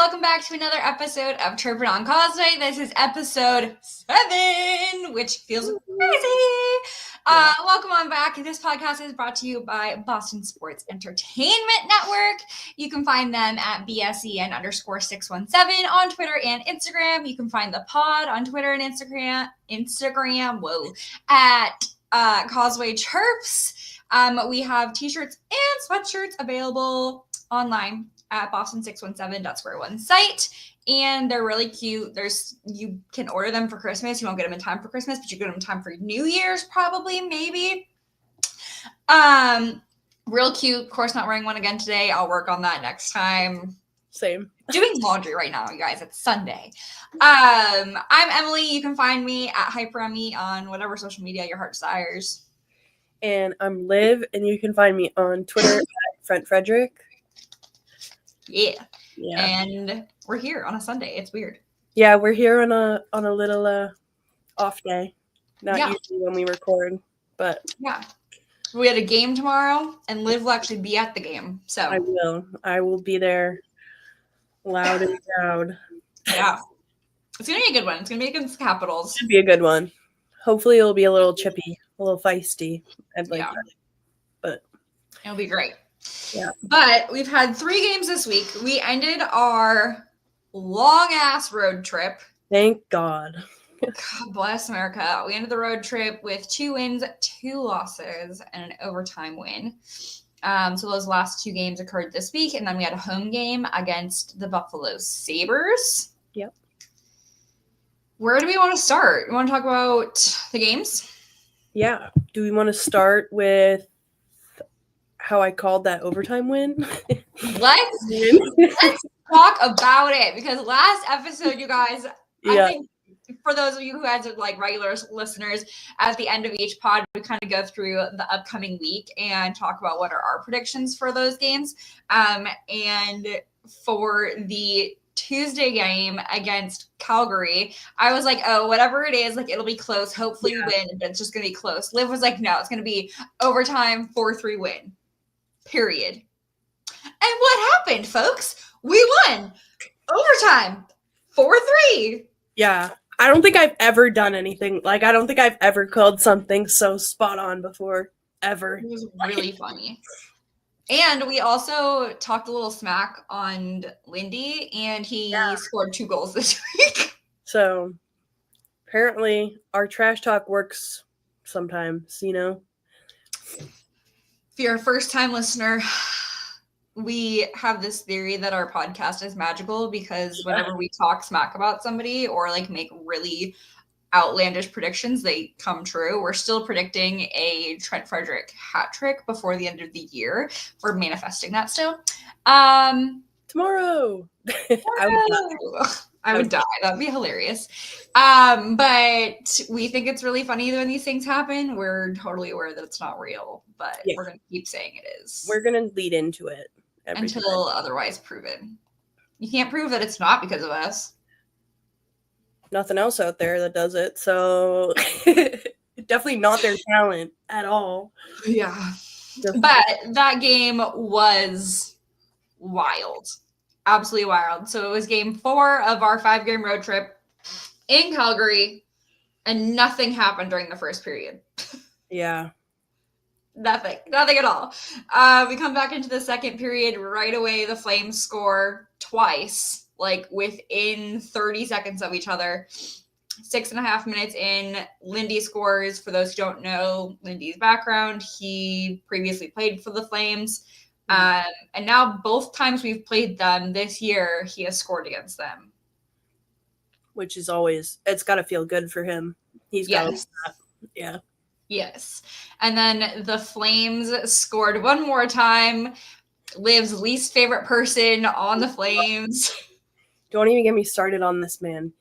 welcome back to another episode of Chirping on Causeway. This is episode 7, which feels crazy. Welcome on back. This podcast is brought to you by Boston Sports Entertainment Network. You can find them at BSEN_617 on Twitter and Instagram. You can find the pod on Twitter and Instagram, at Causeway Chirps. We have t-shirts and sweatshirts available online at Boston617.square1 site, and they're really cute. You can order them for Christmas. You won't get them in time for Christmas, but you get them in time for New Year's, probably, maybe. Real cute. Of course, not wearing one again today. I'll work on that next time. Same. Doing laundry right now, you guys. It's Sunday. I'm Emily. You can find me at HyperEmmy on whatever social media your heart desires. And I'm Liv, and you can find me on Twitter at Front Frederick. Yeah. And we're here on a Sunday. It's weird. Yeah, we're here on a little off day. Not usually when we record, but yeah. We had a game tomorrow, and Liv will actually be at the game. So I will be there loud and proud. Yeah. It's gonna be a good one. It's gonna be against the Capitals. Should be a good one. Hopefully it'll be a little chippy, a little feisty. I'd like that. But it'll be great. Yeah. But we've had 3 games this week. We ended our long-ass road trip. Thank God. God bless America. We ended the road trip with 2 wins, 2 losses, and an overtime win. So those last 2 games occurred this week, and then we had a home game against the Buffalo Sabres. Yep. Where do we want to start? You want to talk about the games? Yeah. Do we want to start with how I called that overtime win? Let's talk about it, because last episode, you guys, I think for those of you who guys are like regular listeners, at the end of each pod, we kind of go through the upcoming week and talk about what are our predictions for those games. And for the Tuesday game against Calgary, I was like, oh, whatever it is, like, it'll be close. Hopefully we win, but it's just going to be close. Liv was like, no, it's going to be overtime, 4-3 win. Period. And what happened, folks? We won overtime 4-3. Yeah. I don't think I've ever done anything. Like, I don't think I've ever called something so spot on before, ever. It was really funny. And we also talked a little smack on Lindy, and he scored 2 goals this week. So, apparently, our trash talk works sometimes, you know? If you're a first-time listener, we have this theory that our podcast is magical because whenever we talk smack about somebody or like make really outlandish predictions, they come true. We're still predicting a Trent Frederick hat trick before the end of the year. We're manifesting that still. Tomorrow. I would die. That'd be hilarious. But we think it's really funny when these things happen. We're totally aware that it's not real, but we're going to keep saying it is. We're going to lead into it. Until otherwise proven. You can't prove that it's not because of us. Nothing else out there that does it, so definitely not their talent at all. Yeah. But that game was wild. Absolutely wild. So it was game 4 of our 5-game road trip in Calgary, and nothing happened during the first period. Yeah. Nothing at all. We come back into the second period right away. The Flames score twice, like within 30 seconds of each other. 6.5 minutes in, Lindy scores. For those who don't know Lindy's background, he previously played for the Flames. And now both times we've played them this year, he has scored against them. Which is always, it's got to feel good for him. He's got Yeah. Yes. And then the Flames scored one more time. Liv's least favorite person on the Flames. Don't even get me started on this man.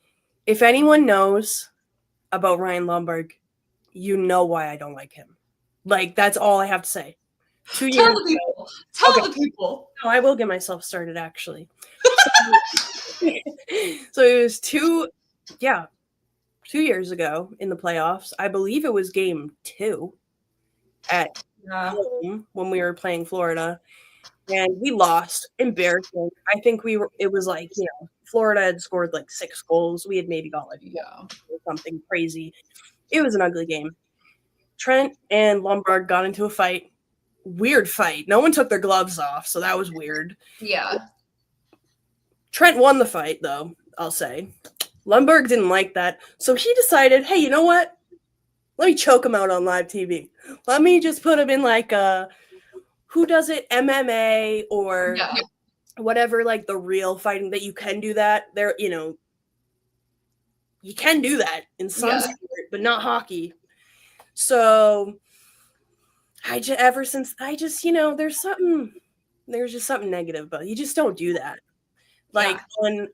If anyone knows about Ryan Lombard, you know why I don't like him. Like, that's all I have to say. 2 years Tell the people. Tell the people. No, I will get myself started, actually. So it was 2 years ago in the playoffs. I believe it was game 2 at home when we were playing Florida. and we lost. Embarrassing. I think it was like, Florida had scored like 6 goals. We had maybe got like something crazy. It was an ugly game. Trent and Lombard got into a fight. Weird fight. No one took their gloves off, so that was weird. Yeah. Trent won the fight, though, I'll say. Lundberg didn't like that, so he decided, hey, you know what? Let me choke him out on live TV. Let me just put him in like who does it? MMA or whatever, like the real fighting that you can do that. There, you can do that in some sport, but not hockey. So there's just something negative, but you just don't do that. Like when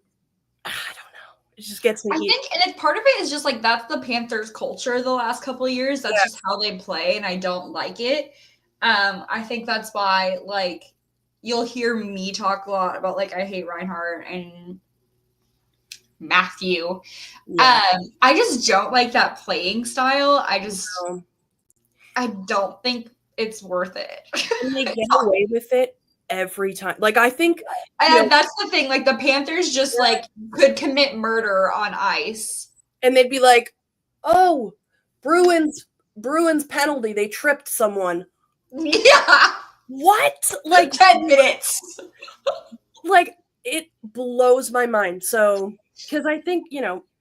I don't know, it just gets me. I think, and part of it is just like that's the Panthers' culture the last couple of years. That's just how they play, and I don't like it. I think that's why, like, you'll hear me talk a lot about like I hate Reinhardt and Matthew. I just don't like that playing style. I don't think it's worth it. And they get away with it every time. Like, I think that's the thing. Like, the Panthers just like could commit murder on ice, and they'd be like, "Oh, Bruins penalty. They tripped someone." Yeah. What? Like 10 minutes. Like, it blows my mind. So, because I think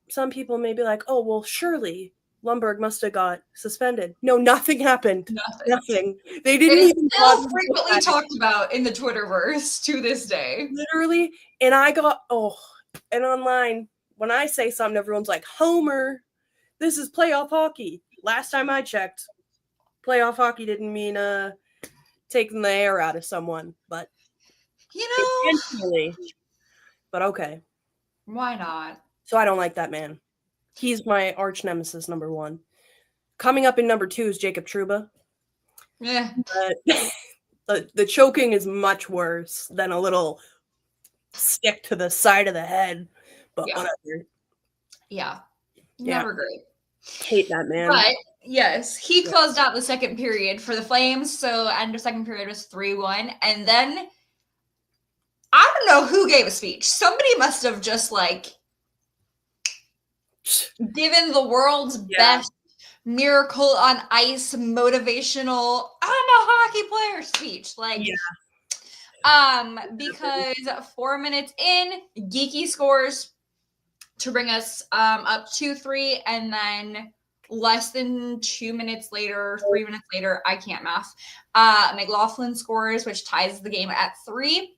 some people may be like, "Oh, well, surely Lundberg must have got suspended." No, nothing happened. Nothing. They didn't even still frequently talked about in the Twitterverse to this day. Literally. And and online, when I say something, everyone's like, "Homer, this is playoff hockey." Last time I checked, playoff hockey didn't mean taking the air out of someone, but intentionally. But okay. Why not? So I don't like that man. He's my arch nemesis, number 1. Coming up in number 2 is Jacob Trouba. Yeah. The choking is much worse than a little stick to the side of the head, but whatever. Yeah. Never great. Hate that man. But yes, he closed out the second period for the Flames. So end of second period was 3-1. And then I don't know who gave a speech. Somebody must have just like given the world's best miracle on ice motivational I'm a hockey player speech. Like because 4 minutes in, Geeky scores to bring us up 2-3, and then less than 2 minutes later, 3 minutes later, I can't math. McLaughlin scores, which ties the game at 3.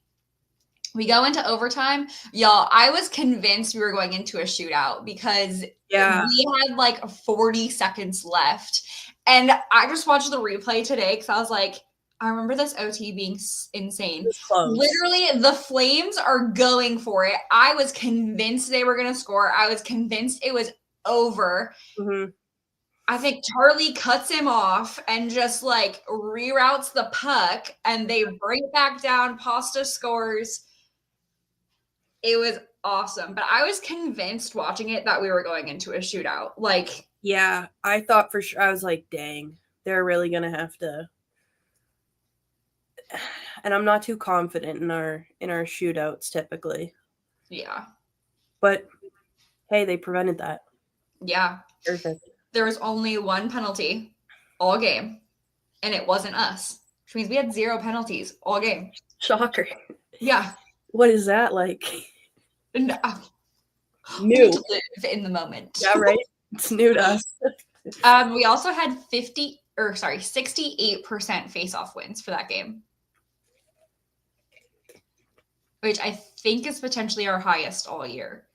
We go into overtime. Y'all, I was convinced we were going into a shootout because we had like 40 seconds left. And I just watched the replay today because I was like, I remember this OT being insane. Literally, the Flames are going for it. I was convinced they were going to score. I was convinced it was over. Mm-hmm. I think Charlie cuts him off and just like reroutes the puck, and they bring it back down. Pasta scores. It was awesome. But I was convinced watching it that we were going into a shootout. Like, yeah, I thought for sure. I was like, dang, they're really going to have to. And I'm not too confident in our shootouts typically. Yeah. But hey, they prevented that. Yeah. Perfect. There was only one penalty all game, and it wasn't us, which means we had 0 penalties all game. Shocker. Yeah. What is that like? No. New. To live in the moment. Yeah, right? It's new to us. We also had 68% face-off wins for that game, which I think is potentially our highest all year.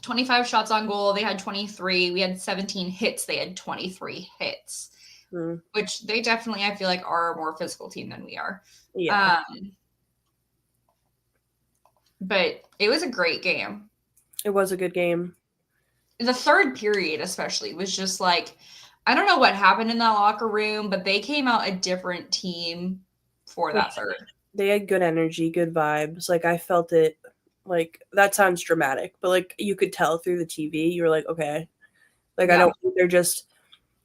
25 shots on goal. They had 23. We had 17 hits. They had 23 hits, which they definitely, I feel like, are a more physical team than we are. Yeah. But it was a great game. It was a good game. The third period especially was just like, I don't know what happened in that locker room, but they came out a different team for that third. They had good energy, good vibes. Like, I felt it. Like, that sounds dramatic, but like you could tell through the TV, you were like, okay. Like, I don't think they're just,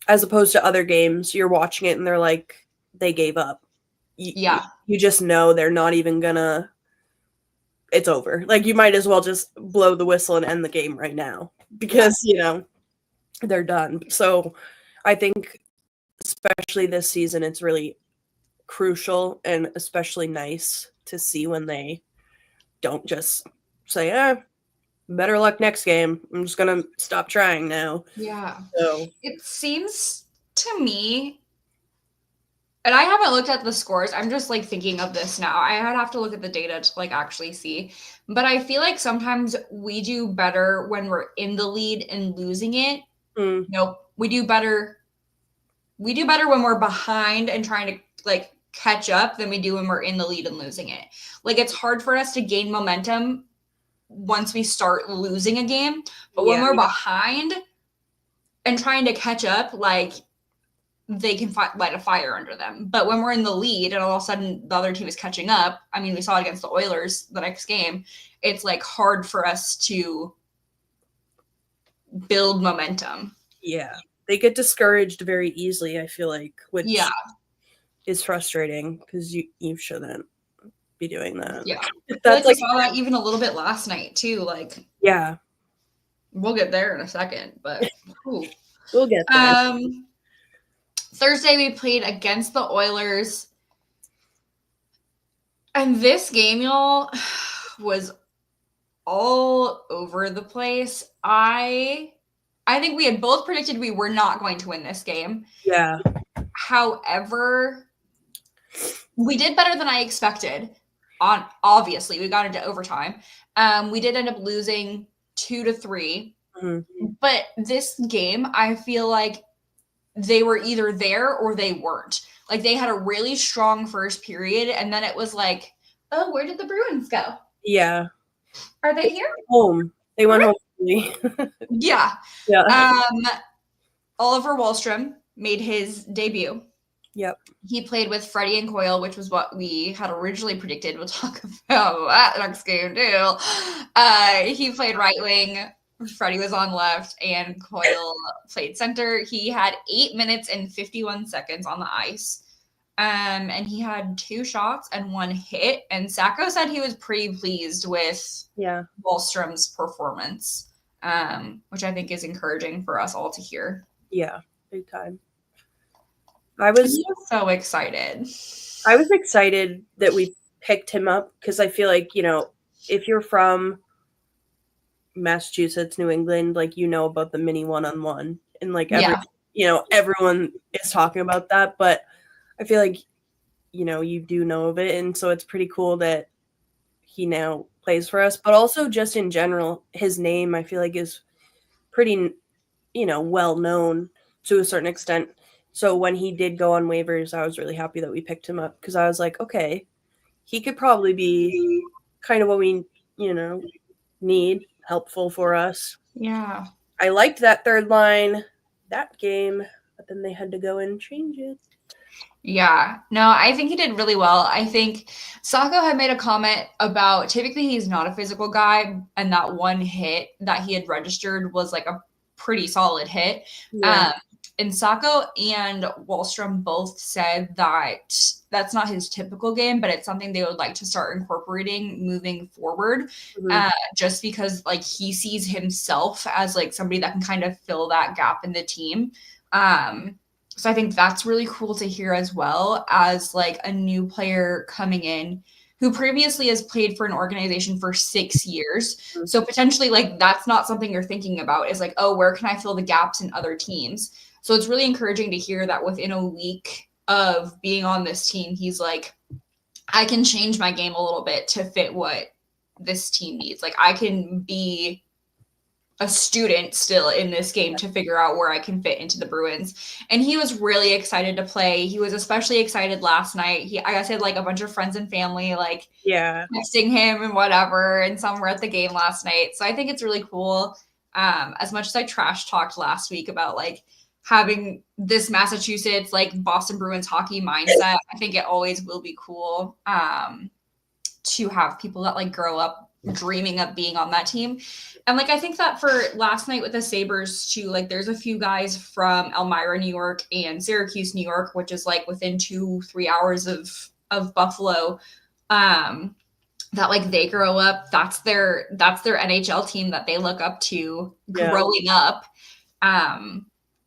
as opposed to other games, you're watching it and they're like, they gave up. you just know they're not even gonna. It's over. Like, you might as well just blow the whistle and end the game right now because they're done. So I think especially this season, it's really crucial and especially nice to see when they don't just say, better luck next game. I'm just going to stop trying now. Yeah. So it seems to me, and I haven't looked at the scores. I'm just like thinking of this now. I would have to look at the data to like actually see. But I feel like sometimes we do better when we're in the lead and losing it. Nope. We do better when we're behind and trying to like catch up than we do when we're in the lead and losing it. Like, it's hard for us to gain momentum once we start losing a game. But when we're behind and trying to catch up, like, they can light a fire under them. But when we're in the lead and all of a sudden the other team is catching up, I mean, we saw it against the Oilers the next game, it's like hard for us to build momentum. Yeah. They get discouraged very easily, I feel like, which is frustrating because you shouldn't be doing that. Yeah. That's like I saw that even a little bit last night too. Like, yeah. We'll get there in a second, but we'll get there. Thursday we played against the Oilers. And this game, y'all, was all over the place. I think we had both predicted we were not going to win this game. Yeah. However, we did better than I expected. Obviously, we got into overtime. We did end up losing 2-3. Mm-hmm. But this game, I feel like they were either there or they weren't. Like, they had a really strong first period, and then it was like, oh, where did the Bruins go? Yeah. Are they here? Home. They went home. Yeah. Oliver Wahlstrom made his debut. Yep. He played with Freddie and Coyle, which was what we had originally predicted. We'll talk about that next game, too. He played right wing. Freddie was on left, and Coyle played center. He had 8 minutes and 51 seconds on the ice. And he had 2 shots and 1 hit. And Sacco said he was pretty pleased with Wahlstrom's performance, which I think is encouraging for us all to hear. Yeah, big time. I was so excited. I was excited that we picked him up because I feel like, if you're from Massachusetts, New England, like, about the mini one-on-one, and like everyone is talking about that, but I feel like you do know of it, and so it's pretty cool that he now plays for us. But also just in general, his name I feel like is pretty well known to a certain extent. So when he did go on waivers, I was really happy that we picked him up because I was like, okay, he could probably be kind of what we need, helpful for us. Yeah. I liked that third line that game, but then they had to go and change it. Yeah. No, I think he did really well. I think Sacco had made a comment about typically he's not a physical guy, and that one hit that he had registered was like a pretty solid hit. Yeah. And Sacco and Wahlstrom both said that that's not his typical game, but it's something they would like to start incorporating moving forward. Just because like he sees himself as like somebody that can kind of fill that gap in the team. So I think that's really cool to hear, as well as like a new player coming in who previously has played for an organization for 6 years. So potentially like that's not something you're thinking about, is like, oh, where can I fill the gaps in other teams? So it's really encouraging to hear that within a week of being on this team, he's like, I can change my game a little bit to fit what this team needs. Like, I can be a student still in this game to figure out where I can fit into the Bruins. And he was really excited to play. He was especially excited last night. I guess he had like a bunch of friends and family, like texting him and whatever. And some were at the game last night. So I think it's really cool. As much as I trash talked last week about like having this Massachusetts, like Boston Bruins hockey mindset, I think it always will be cool to have people that like grow up dreaming of being on that team. And like, I think that for last night with the Sabres too, like there's a few guys from Elmira, New York and Syracuse, New York, which is like within 2-3 hours of of Buffalo, that like they grow up, that's their NHL team that they look up to growing up. And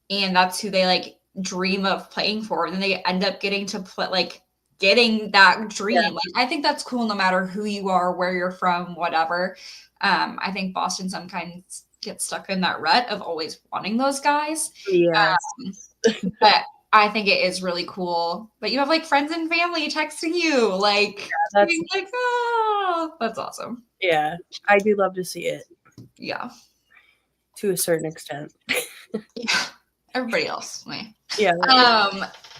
that's who they like dream of playing for. And then they end up getting to play, like getting that dream. Yeah. Like, I think that's cool no matter who you are, where you're from, whatever. I think Boston sometimes gets stuck in that rut of always wanting those guys. Yeah. But I think it is really cool. But you have like friends and family texting you, like, being like, oh, that's awesome. Yeah, I do love to see it. Yeah. To a certain extent. Yeah. Everybody else. Yeah.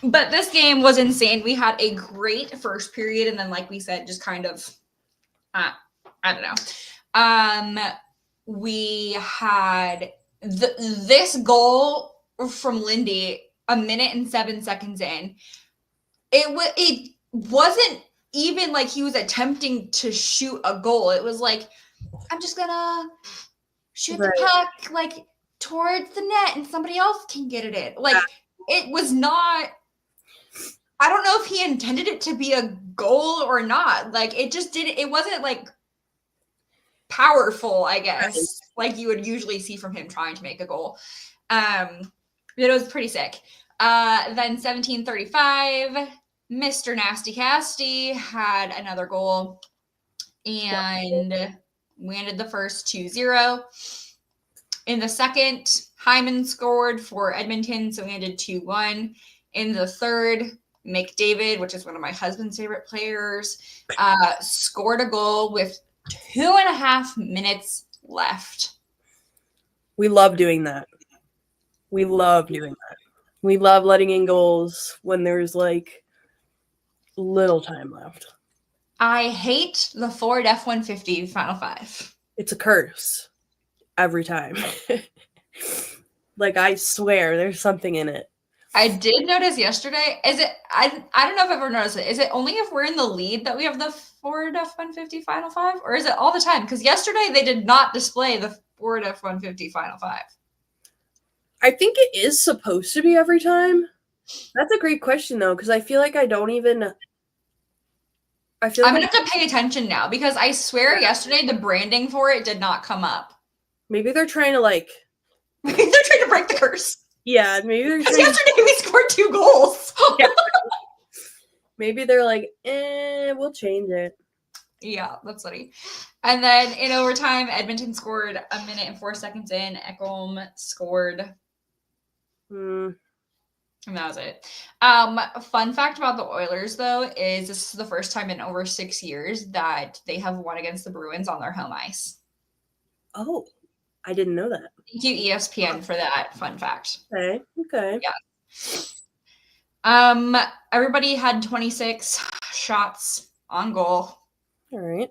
But this game was insane. We had a great first period, and then, like we said, just kind of, I don't know. We had this goal from Lindy 1 minute and 7 seconds in. It wasn't even like he was attempting to shoot a goal. It was like, I'm just gonna shoot the puck like towards the net and somebody else can get it in. Like, it was not, I don't know if he intended it to be a goal or not. Like, it just didn't, it wasn't like powerful, I guess, like you would usually see from him trying to make a goal. It was pretty sick. Then 17:35, Mr. Nasty Casty had another goal, and we ended the first 2-0. In the second, Hyman scored for Edmonton, so we ended 2-1. In the third, McDavid, which is one of my husband's favorite players, scored a goal with 2.5 minutes left. We love doing that. We love doing that. We love letting in goals when there's like little time left. I hate the Ford F-150 Final Five. It's a curse every time. Like, I swear there's something in it. I did notice yesterday, is it, I don't know if I've ever noticed it. Is it only if we're in the lead that we have the Ford F-150 Final Five? Or is it all the time? Because yesterday they did not display the Ford F-150 Final Five. I think it is supposed to be every time. That's a great question, though, because I feel like I don't even... I'm going to have to pay attention now, because I swear yesterday the branding for it did not come up. Maybe they're trying to, like... Maybe they're trying to break the curse. Yeah, maybe they're trying yesterday we scored 2 goals. Yeah. Maybe they're like, we'll change it. Yeah, that's funny. And then in overtime, Edmonton scored 1 minute and 4 seconds in. Ekholm scored. And that was it. Fun fact about the Oilers, though, is this is the first time in over 6 years that they have won against the Bruins on their home ice. Oh, I didn't know that. Thank you, ESPN, for that fun fact. Okay. Yeah. Everybody had 26 shots on goal. All right.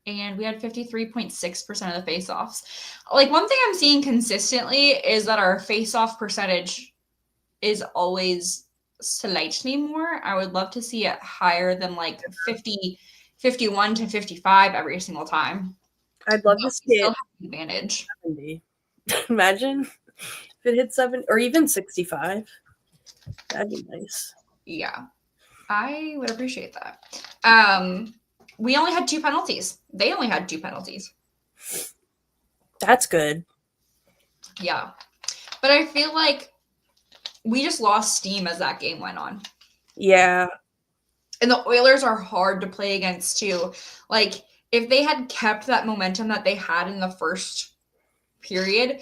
And we had 53.6% of the face-offs. Like, one thing I'm seeing consistently is that our face-off percentage is always slightly more. I would love to see it higher than like 51 to 55 every single time. I'd love to see it. Advantage. 70. Imagine if it hit 7 or even 65. That'd be nice. Yeah, I would appreciate that. We only had 2 penalties. They only had 2 penalties. That's good. Yeah. But I feel like we just lost steam as that game went on. Yeah. And the Oilers are hard to play against, too. Like, if they had kept that momentum that they had in the first period,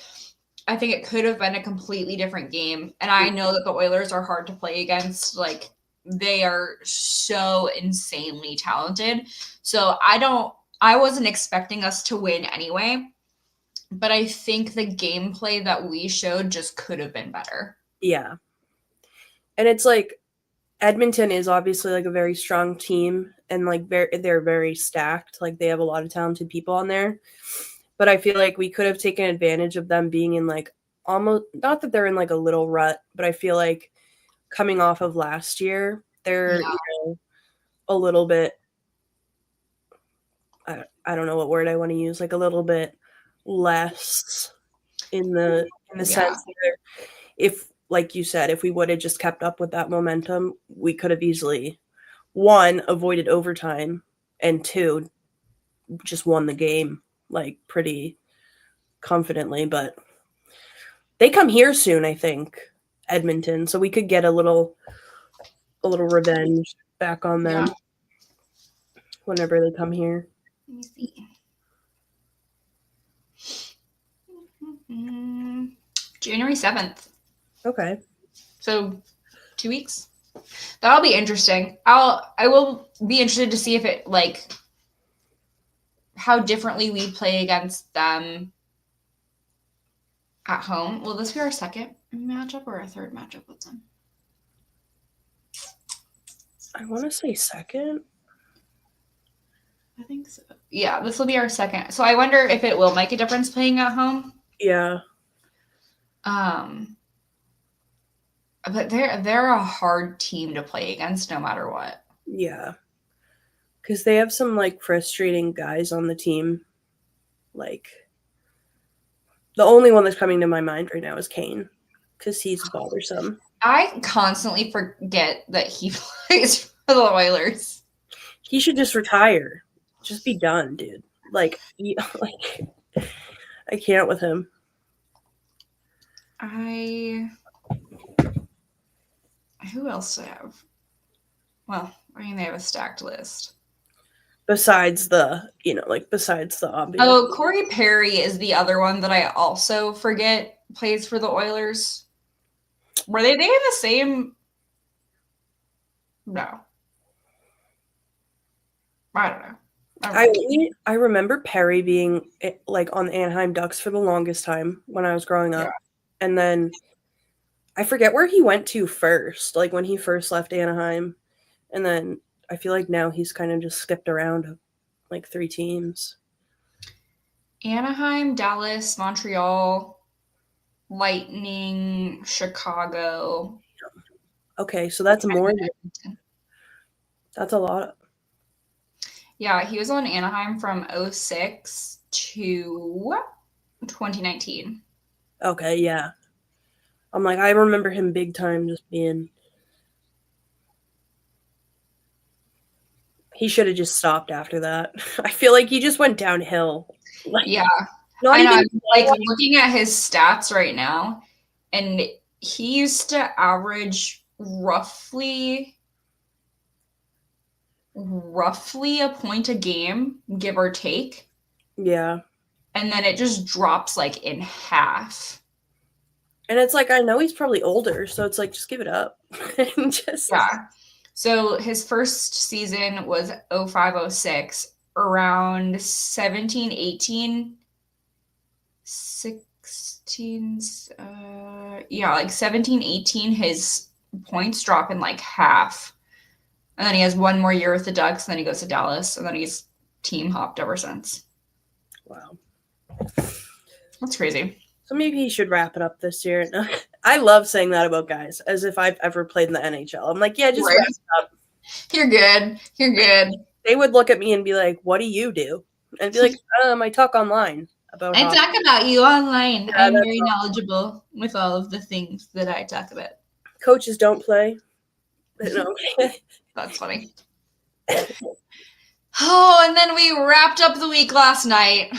I think it could have been a completely different game. And I know that the Oilers are hard to play against. Like, they are so insanely talented. So I wasn't expecting us to win anyway. But I think the gameplay that we showed just could have been better. Yeah. And it's like, Edmonton is obviously like a very strong team, and like they're very stacked. Like, they have a lot of talented people on there. But I feel like we could have taken advantage of them being in like almost, not that they're in like a little rut, but I feel like coming off of last year, they're a little bit, I don't know what word I want to use, like a little bit less in the sense that if, like you said, if we would have just kept up with that momentum, we could have easily one, avoided overtime, and two, just won the game like pretty confidently. But they come here soon, I think, Edmonton, so we could get a little revenge back on them whenever they come here. Let me see. January 7th. Okay. So 2 weeks. That'll be interesting. I will be interested to see if it like how differently we play against them at home. Will this be our second matchup or our third matchup with them? I want to say second. I think so. Yeah, this will be our second. So I wonder if it will make a difference playing at home. Yeah. But they're a hard team to play against no matter what. Yeah. Because they have some like frustrating guys on the team. Like the only one that's coming to my mind right now is Kane, because he's bothersome. I constantly forget that he plays for the Oilers. He should just retire. Just be done, dude. Like I can't with him. Who else do I have? Well, I mean, they have a stacked list. Besides the obvious. Oh, Corey Perry is the other one that I also forget plays for the Oilers. Were they in the same? No. I don't know. I remember Perry being like on the Anaheim Ducks for the longest time when I was growing up. Yeah. And then I forget where he went to first, like when he first left Anaheim. And then I feel like now he's kind of just skipped around like 3 teams. Anaheim, Dallas, Montreal, Lightning, Chicago. Okay, so that's more. That's a lot. Yeah, he was on Anaheim from 2006 to 2019. Okay, yeah. I'm like, I remember him big time just being. He should have just stopped after that. I feel like he just went downhill. Like, yeah. I know. I'm like looking at his stats right now, and he used to average roughly a point a game, give or take. Yeah. And then it just drops like in half. And it's like, I know he's probably older, so it's like, just give it up. Yeah. So his first season was 05-06, around 17-18, 16, like 17-18, his points drop in like half. And then he has one more year with the Ducks, and then he goes to Dallas, and then he's team hopped ever since. Wow. That's crazy. So maybe he should wrap it up this year. I love saying that about guys, as if I've ever played in the NHL. I'm like, yeah, just wrap it up. You're good. You're good. They would look at me and be like, what do you do? And I'd be like, I talk online about I talk about you online. Yeah, I'm very knowledgeable with all of the things that I talk about. Coaches don't play. No. That's funny. Oh, and then we wrapped up the week last night.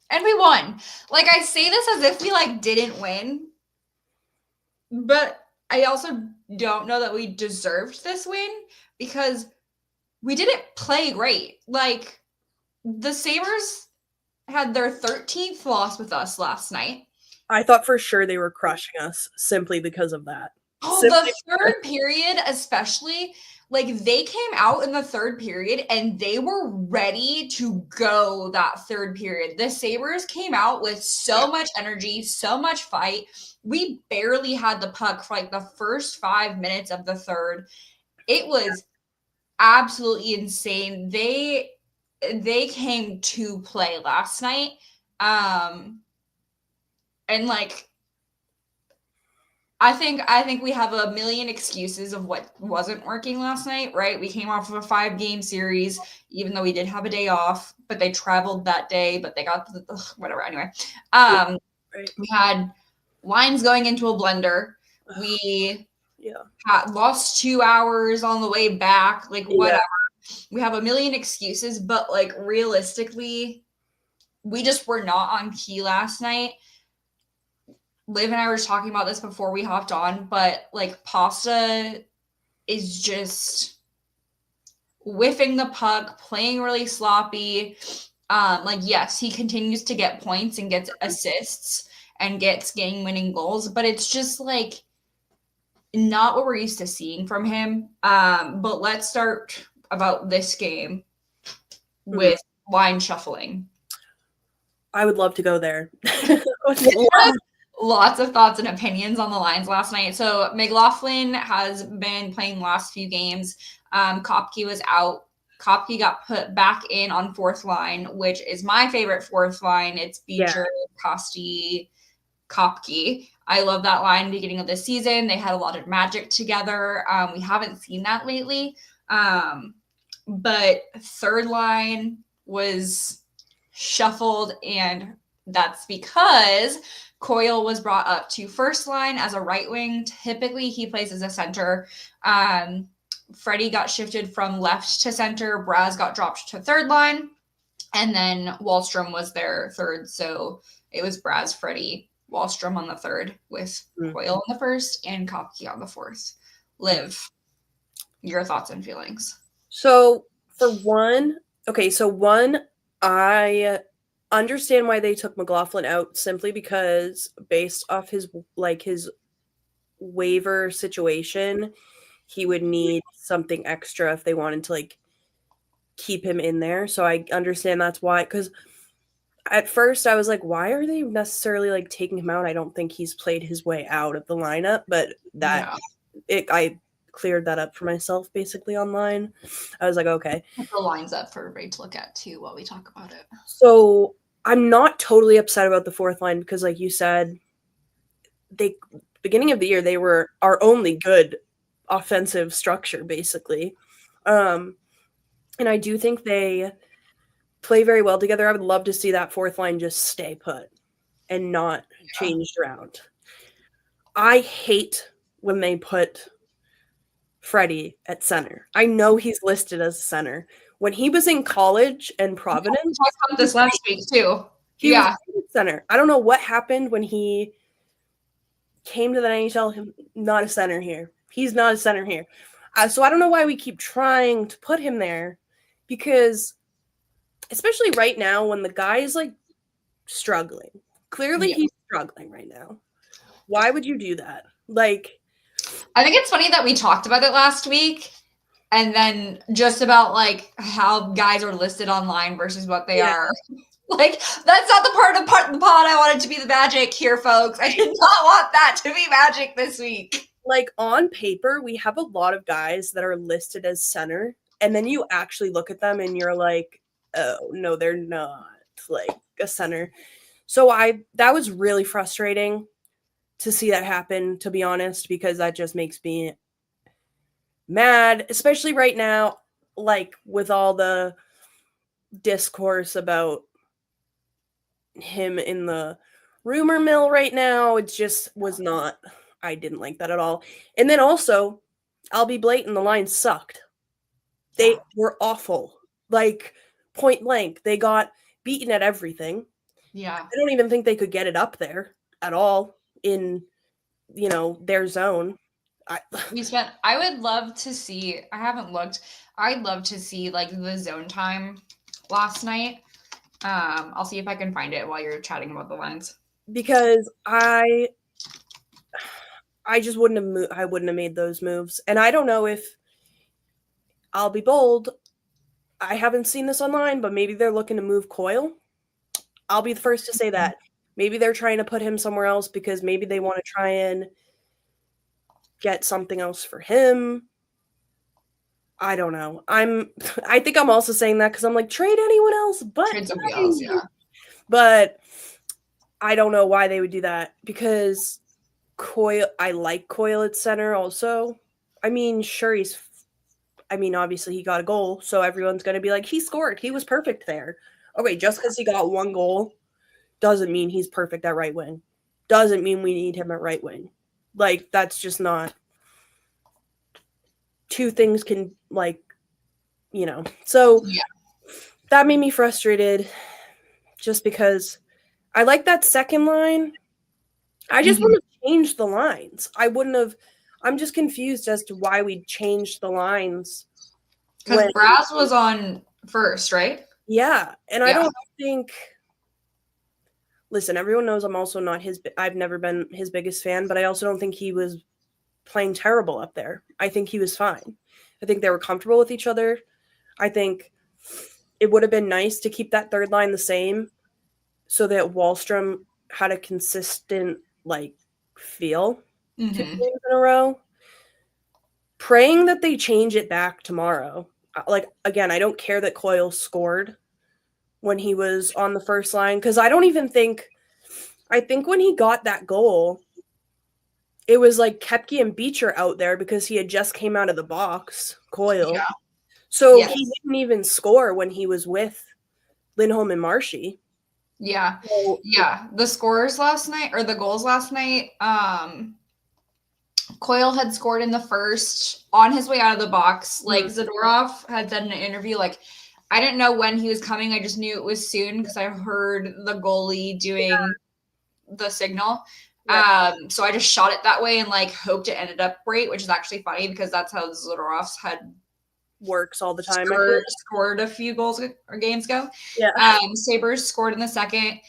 And we won. Like, I say this as if we, like, didn't win. But I also don't know that we deserved this win because we didn't play great. Like, the Sabres had their 13th loss with us last night. I thought for sure they were crushing us simply because of that. Oh, the third period especially, like they came out in the third period and they were ready to go that third period. The Sabres came out with so much energy, so much fight. We barely had the puck for like the first 5 minutes of the third. It was absolutely insane. They came to play last night. And like I think we have a million excuses of what wasn't working last night, right? We came off of a 5-game series, even though we did have a day off, but they traveled that day, but they got whatever. Anyway, we had lines going into a blender. We lost 2 hours on the way back, like whatever. We have a million excuses, but like realistically, we just were not on key last night. Liv and I were talking about this before we hopped on, but like Pasta is just whiffing the puck, playing really sloppy. Like, yes, he continues to get points and gets assists and gets game-winning goals, but it's just like not what we're used to seeing from him. But let's start about this game with line shuffling. I would love to go there. Lots of thoughts and opinions on the lines last night. So McLaughlin has been playing last few games. Kopke was out. Kopke got put back in on fourth line, which is my favorite fourth line. It's Beecher, Kosti, Kopke. I love that line beginning of the season. They had a lot of magic together. We haven't seen that lately. But third line was shuffled, and that's because Coyle was brought up to first line as a right wing. Typically, he plays as a center. Freddie got shifted from left to center. Braz got dropped to third line. And then Wahlstrom was their third. So it was Braz, Freddie, Wahlstrom on the third with Coyle on the first and Kopke on the fourth. Liv, your thoughts and feelings. So for one, I understand why they took McLaughlin out simply because based off his waiver situation, he would need something extra if they wanted to like keep him in there. So I understand that's why, because at first I was like, why are they necessarily like taking him out? I don't think he's played his way out of the lineup, but I cleared that up for myself basically online. I was like, okay. Put the lines up for everybody to look at too while we talk about it. So I'm not totally upset about the fourth line because like you said, beginning of the year, they were our only good offensive structure basically. And I do think they play very well together. I would love to see that fourth line just stay put and not changed around. I hate when they put Freddie at center. I know he's listed as center. When he was in college and Providence, we talked about this last week too. He was center. I don't know what happened when he came to the NHL. Not a center here. He's not a center here. So I don't know why we keep trying to put him there, because especially right now when the guy is like struggling. Clearly he's struggling right now. Why would you do that? Like, I think it's funny that we talked about it last week and then just about like how guys are listed online versus what they are. Like, that's not the part of the pod I wanted to be the Magic here, folks. I did not want that to be Magic this week. Like, on paper, we have a lot of guys that are listed as center, and then you actually look at them and you're like, oh, no, they're not like a center. So that was really frustrating to see that happen, to be honest, because that just makes me mad, especially right now, like with all the discourse about him in the rumor mill right now. It just was not, I didn't like that at all. And then also, I'll be blatant, the line sucked. They were awful. Like, point blank. They got beaten at everything. Yeah. I don't even think they could get it up there at all in, their zone. I would love to see, I haven't looked, I'd love to see like the zone time last night. I'll see if I can find it while you're chatting about the lines. Because I just wouldn't have made those moves. And I don't know if, I'll be bold, I haven't seen this online, but maybe they're looking to move Coyle. I'll be the first to say that. Maybe they're trying to put him somewhere else because maybe they want to try and get something else for him. I don't know. I think I'm also saying that because I'm like, trade anyone else but trade somebody else, yeah. But I don't know why they would do that, because Coyle, I like Coyle at center also. I mean, sure, obviously he got a goal, so everyone's going to be like, he scored. He was perfect there. Okay, just because he got one goal doesn't mean he's perfect at right wing. Doesn't mean we need him at right wing. Like, that's just not two things can, like, so that made me frustrated just because I like that second line. I just wouldn't have changed the lines. I'm just confused as to why we changed the lines. Because Braz was on first, right? Yeah. And I don't think, listen, everyone knows I'm also not I've never been his biggest fan, but I also don't think he was playing terrible up there. I think he was fine. I think they were comfortable with each other. I think it would have been nice to keep that third line the same so that Wahlstrom had a consistent, like, feel 2 games in a row. Praying that they change it back tomorrow. Like, again, I don't care that Coyle scored when he was on the first line, because I think when he got that goal, it was like Koepke and Beecher out there because he had just came out of the box, Coyle. Yeah. So he didn't even score when he was with Lindholm and Marshy. Yeah. So, the scores last night, or the goals last night, Coyle had scored in the first on his way out of the box. Like, Zadorov had said in an interview, like, I didn't know when he was coming. I just knew it was soon because I heard the goalie doing the signal. So I just shot it that way and, like, hoped it ended up great, which is actually funny because that's how Zadorov's had works all the time. Scored a few goals or games ago. Yeah. Sabres scored in the second.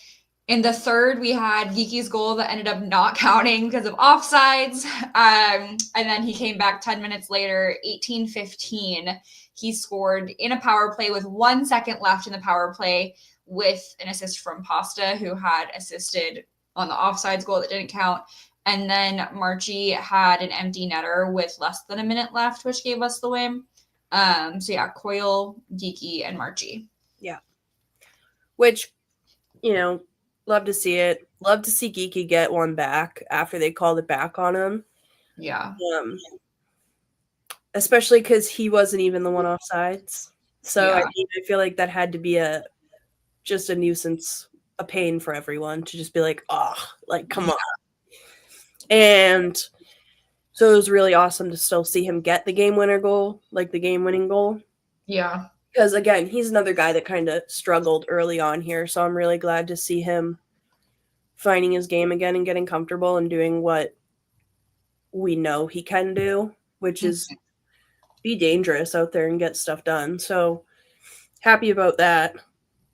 In the third, we had Geeky's goal that ended up not counting because of offsides. And then he came back 10 minutes later, 18-15. He scored in a power play with 1 second left in the power play with an assist from Pasta, who had assisted on the offsides goal that didn't count. And then Marchie had an empty netter with less than a minute left, which gave us the win. So yeah, Coyle, Geeky, and Marchie. Yeah. Which, love to see it. Love to see Geeky get one back after they called it back on him. Yeah. Especially because he wasn't even the one offsides. So I feel like that had to be just a nuisance, a pain for everyone to just be like, oh, like, come on. And so it was really awesome to still see him get the game-winner goal, like the game-winning goal. Yeah. Because, again, he's another guy that kind of struggled early on here, so I'm really glad to see him finding his game again and getting comfortable and doing what we know he can do, which is be dangerous out there and get stuff done. So, happy about that.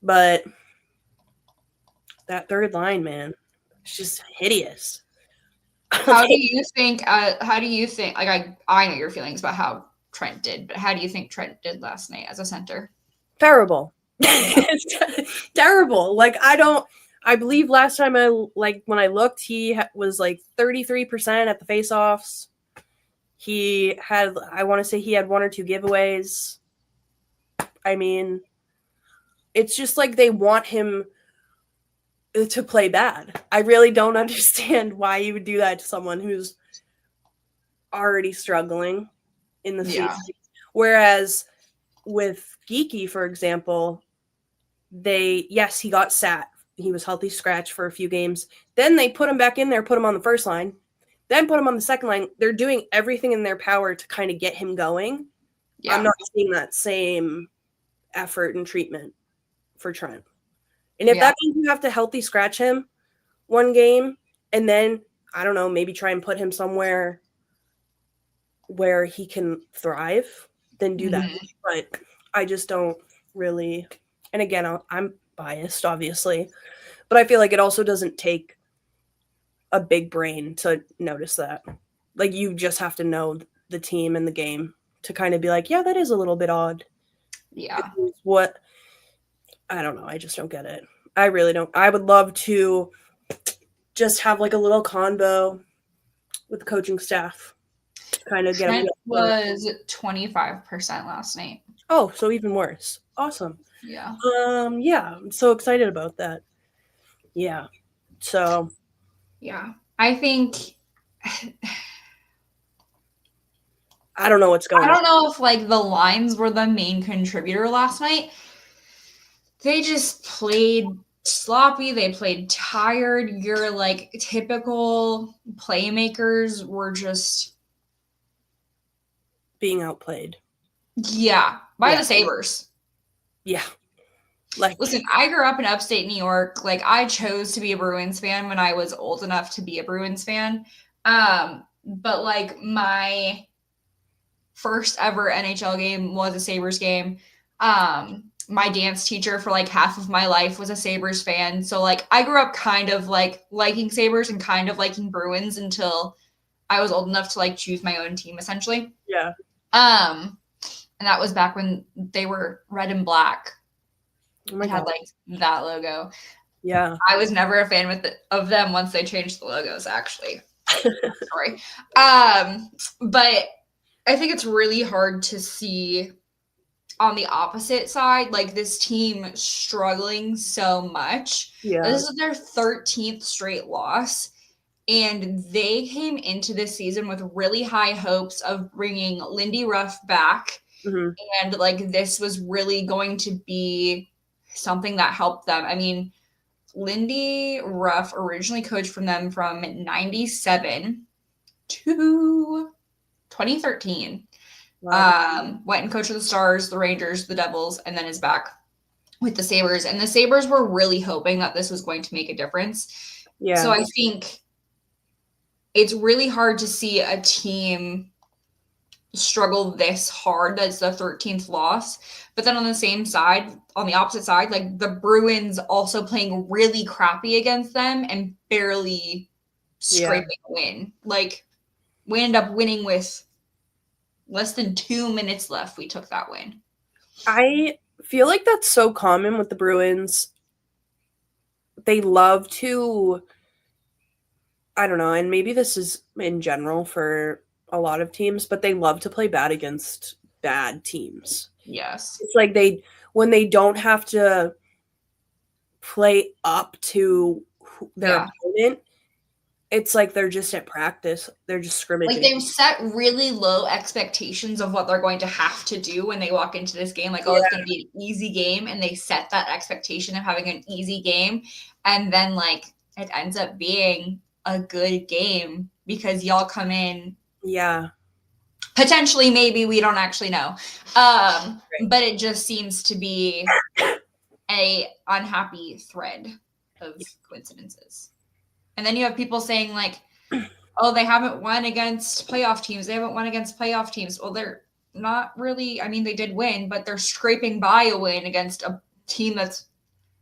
But that third line, man, it's just hideous. How do you think, like, I know your feelings about how Trent did, but how do you think Trent did last night as a center? Terrible. Terrible. Like, I believe last time when I looked, he was like 33% at the faceoffs. I want to say he had 1 or 2 giveaways. I mean, it's just like they want him to play bad. I really don't understand why you would do that to someone who's already struggling in the season. Whereas with Geeky, for example, he got sat. He was healthy scratch for a few games. Then they put him back in there, put him on the first line, then put him on the second line. They're doing everything in their power to kind of get him going. Yeah. I'm not seeing that same effort and treatment for Trent. And if that means you have to healthy scratch him one game and then, I don't know, maybe try and put him somewhere where he can thrive, then do that. But I just don't really, and again, I'm biased, obviously, but I feel like it also doesn't take a big brain to notice that. Like, you just have to know the team and the game to kind of be like, yeah, that is a little bit odd. Yeah. What? I don't know. I just don't get it. I really don't. I would love to just have like a little convo with the coaching staff. Kind of get Trent was 25% last night. Oh, so even worse. Awesome. Yeah. Yeah, I'm so excited about that. Yeah. So. Yeah. I think. I don't know what's going on. I don't know if, like, the lines were the main contributor last night. They just played sloppy. They played tired. Your, like, typical playmakers were just being outplayed. Yeah, by the Sabres. Yeah. Like, listen, I grew up in upstate New York. Like, I chose to be a Bruins fan when I was old enough to be a Bruins fan. But like my first ever NHL game was a Sabres game. My dance teacher for like half of my life was a Sabres fan. So like I grew up kind of like liking Sabres and kind of liking Bruins until I was old enough to like choose my own team essentially. Yeah. And that was back when they were red and black. Oh my it had God. like that logo. Yeah. I was never a fan of them once they changed the logos, actually. Sorry. But I think it's really hard to see on the opposite side, like this team struggling so much. Yeah. This is their 13th straight loss. And they came into this season with really high hopes of bringing Lindy Ruff back. Mm-hmm. And like this was really going to be something that helped them. I mean, Lindy Ruff originally coached from them from 97 to 2013. Wow. Went and coached with the Stars, the Rangers, the Devils, and then is back with the Sabres. And the Sabres were really hoping that this was going to make a difference. Yeah. So I think it's really hard to see a team struggle this hard. That's the 13th loss. But then on the opposite side, like the Bruins also playing really crappy against them and barely scraping a win. Like we ended up winning with less than 2 minutes left. We took that win. I feel like that's so common with the Bruins. They love to, I don't know, and maybe this is in general for a lot of teams, but they love to play bad against bad teams. Yes. It's like when they don't have to play up to their opponent, it's like they're just at practice. They're just scrimmaging. Like they've set really low expectations of what they're going to have to do when they walk into this game. Like, it's going to be an easy game. And they set that expectation of having an easy game. And then like it ends up being a good game because y'all come in. Yeah. Potentially, maybe, we don't actually know. But it just seems to be a unhappy thread of coincidences. And then you have people saying like, oh, they haven't won against playoff teams. They haven't won against playoff teams. Well, they're not really. I mean, they did win, but they're scraping by a win against a team that's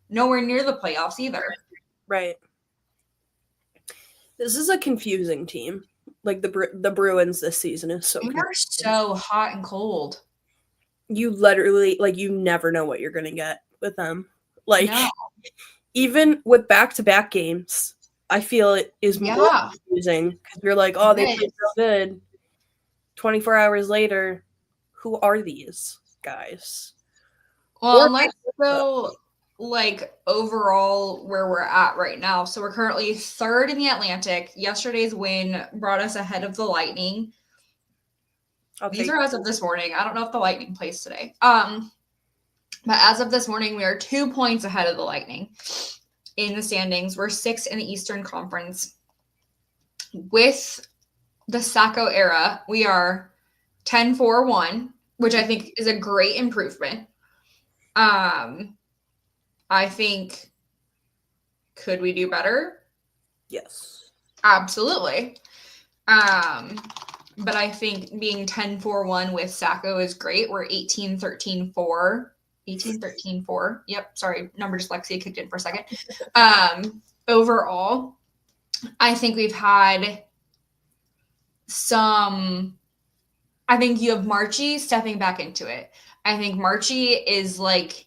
nowhere near the playoffs either. Right. This is a confusing team. Like the Bruins this season is so confusing. They're so hot and cold. You literally, like, you never know what you're going to get with them. Like, even with back-to-back games, I feel it is more confusing because you're like, oh, they played so good. 24 hours later, who are these guys? Well, let's go like overall where we're at right now. So we're currently third in the Atlantic. Yesterday's win brought us ahead of the Lightning. These are as of this morning. I don't know if the Lightning plays today. But as of this morning, we are 2 points ahead of the Lightning in the standings. We're 6th in the Eastern Conference. With the Sacco era, we are 10-4-1, which I think is a great improvement. I think, could we do better? Yes. Absolutely. But I think being 10-4-1 with Sacco is great. We're 18-13-4. 18-13-4. Yep. Sorry. Number dyslexia kicked in for a second. Overall, I think we've had I think you have Marchie stepping back into it. I think Marchie is like,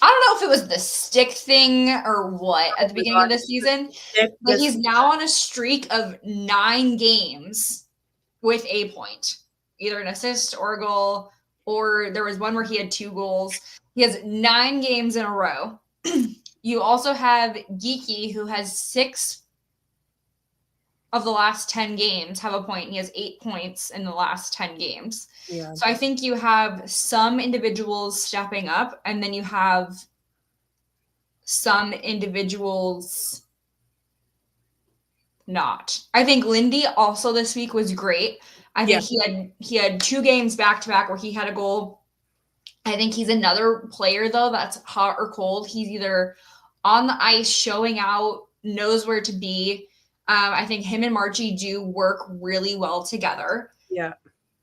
I don't know if it was the stick thing or what at the beginning of the season, but he's now on a streak of 9 games with a point, either an assist or a goal, or there was one where he had 2 goals. He has 9 games in a row. You also have Geeky, who has 6 of the last 10 games have a point. And he has 8 points in the last 10 games. Yeah. So I think you have some individuals stepping up, and then you have some individuals not. I think Lindy also this week was great. I think he had 2 games back to back where he had a goal. I think he's another player though that's hot or cold. He's either on the ice, showing out, knows where to be. I think him and Margie do work really well together. Yeah.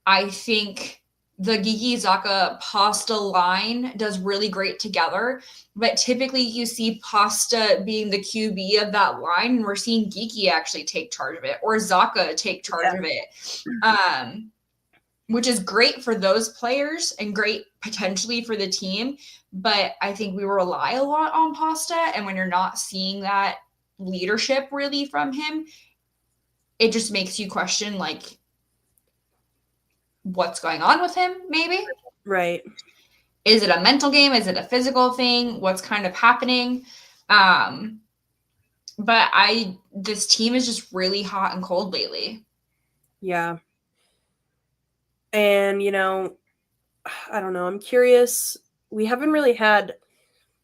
I think the Geeky Zaka Pasta line does really great together, but typically you see Pasta being the QB of that line, and we're seeing Geeky actually take charge of it, or Zaka take charge of it, which is great for those players and great potentially for the team. But I think we rely a lot on Pasta, and when you're not seeing that leadership really from him, it just makes you question like what's going on with him, maybe. Right. Is it a mental game? Is it a physical thing? What's kind of happening? But this team is just really hot and cold lately. Yeah. And, I don't know. I'm curious. We haven't really had,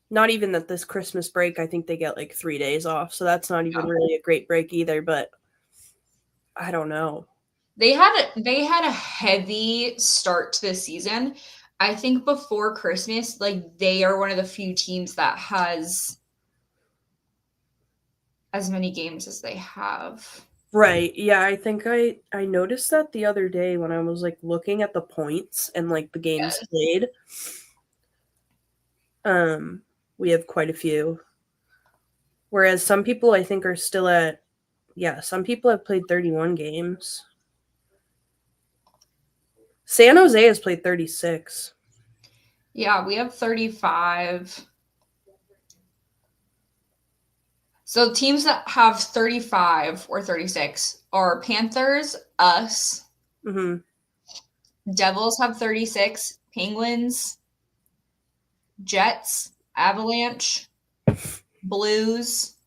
not even that this Christmas break, I think they get like 3 days off. So that's not even really a great break either. But I don't know. They had a heavy start to the season. I think before Christmas, like they are one of the few teams that has as many games as they have. Right. Yeah, I think I noticed that the other day when I was like looking at the points and like the games played. We have quite a few. Whereas some people I think are still at some people have played 31 games. San Jose has played 36. Yeah, we have 35. So teams that have 35 or 36 are Panthers, us. Mm-hmm. Devils have 36. Penguins, Jets, Avalanche, Blues,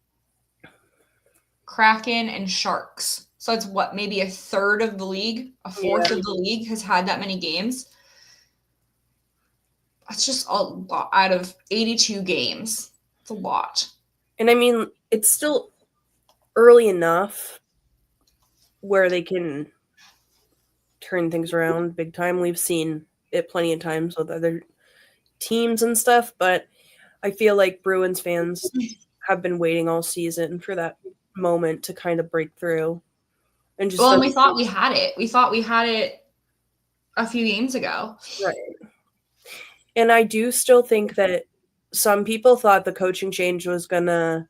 Kraken, and Sharks. So it's maybe a third of the league, a fourth of the league has had that many games. That's just a lot out of 82 games. It's a lot. And I mean, it's still early enough where they can turn things around big time. We've seen it plenty of times with other teams and stuff, but I feel like Bruins fans have been waiting all season for that moment to kind of break through. And we thought we had it. We thought we had it a few games ago. Right. And I do still think that some people thought the coaching change was going to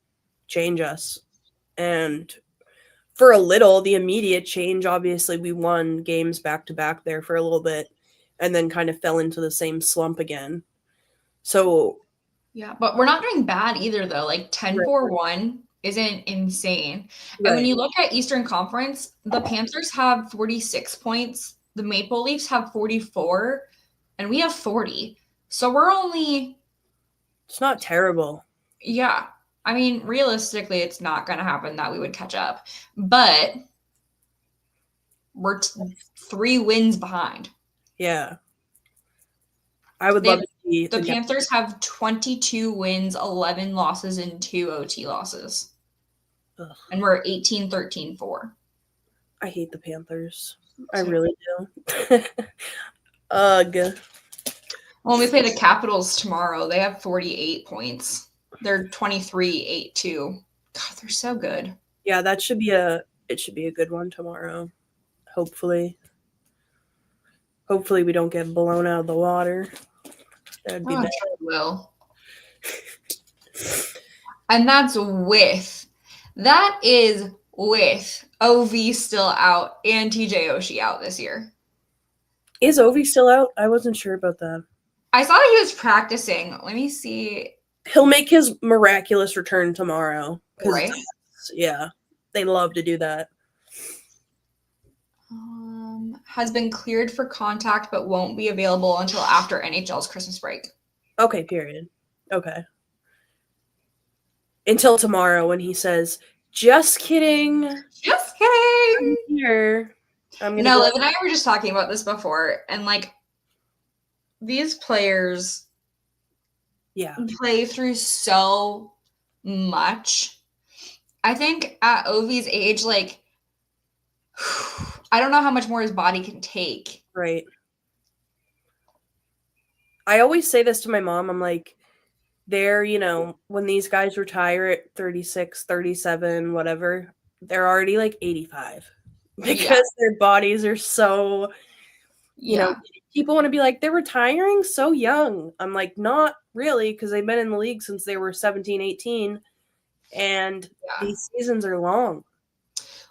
change us. And for a little, the immediate change, obviously we won games back to back there for a little bit and then kind of fell into the same slump again. So yeah, but we're not doing bad either though. Like 10-4-1 isn't insane. Right. And when you look at Eastern Conference, the Panthers have 46 points, the Maple Leafs have 44, and we have 40. So we're only... It's not terrible. Yeah. I mean, realistically, it's not going to happen that we would catch up. But we're 3 wins behind. Yeah. I would love to see... The Panthers have 22 wins, 11 losses, and 2 OT losses. Ugh. And we're 18-13-4. I hate the Panthers. I really do. Ugh. Well, we play the Capitals tomorrow. They have 48 points. They're 23-8-2. God, they're so good. Yeah, it should be a good one tomorrow. Hopefully. Hopefully we don't get blown out of the water. That would be bad. Will. And that is with OV still out and TJ Oshie out this year. Is Ovi still out? I wasn't sure about that. I saw that he was practicing. Let me see. He'll make his miraculous return tomorrow. Right? Yeah. They love to do that. Has been cleared for contact but won't be available until after NHL's Christmas break. Okay, period. Okay. Until tomorrow when he says, just kidding. Just kidding. I'm here. Liv and I were just talking about this before, and like these players play through so much. I think at Ovi's age, like I don't know how much more his body can take. Right. I always say this to my mom. I'm like, when these guys retire at 36, 37, whatever, they're already like 85 because their bodies are so, people want to be like, they're retiring so young. I'm like, not really, because they've been in the league since they were 17, 18, and these seasons are long.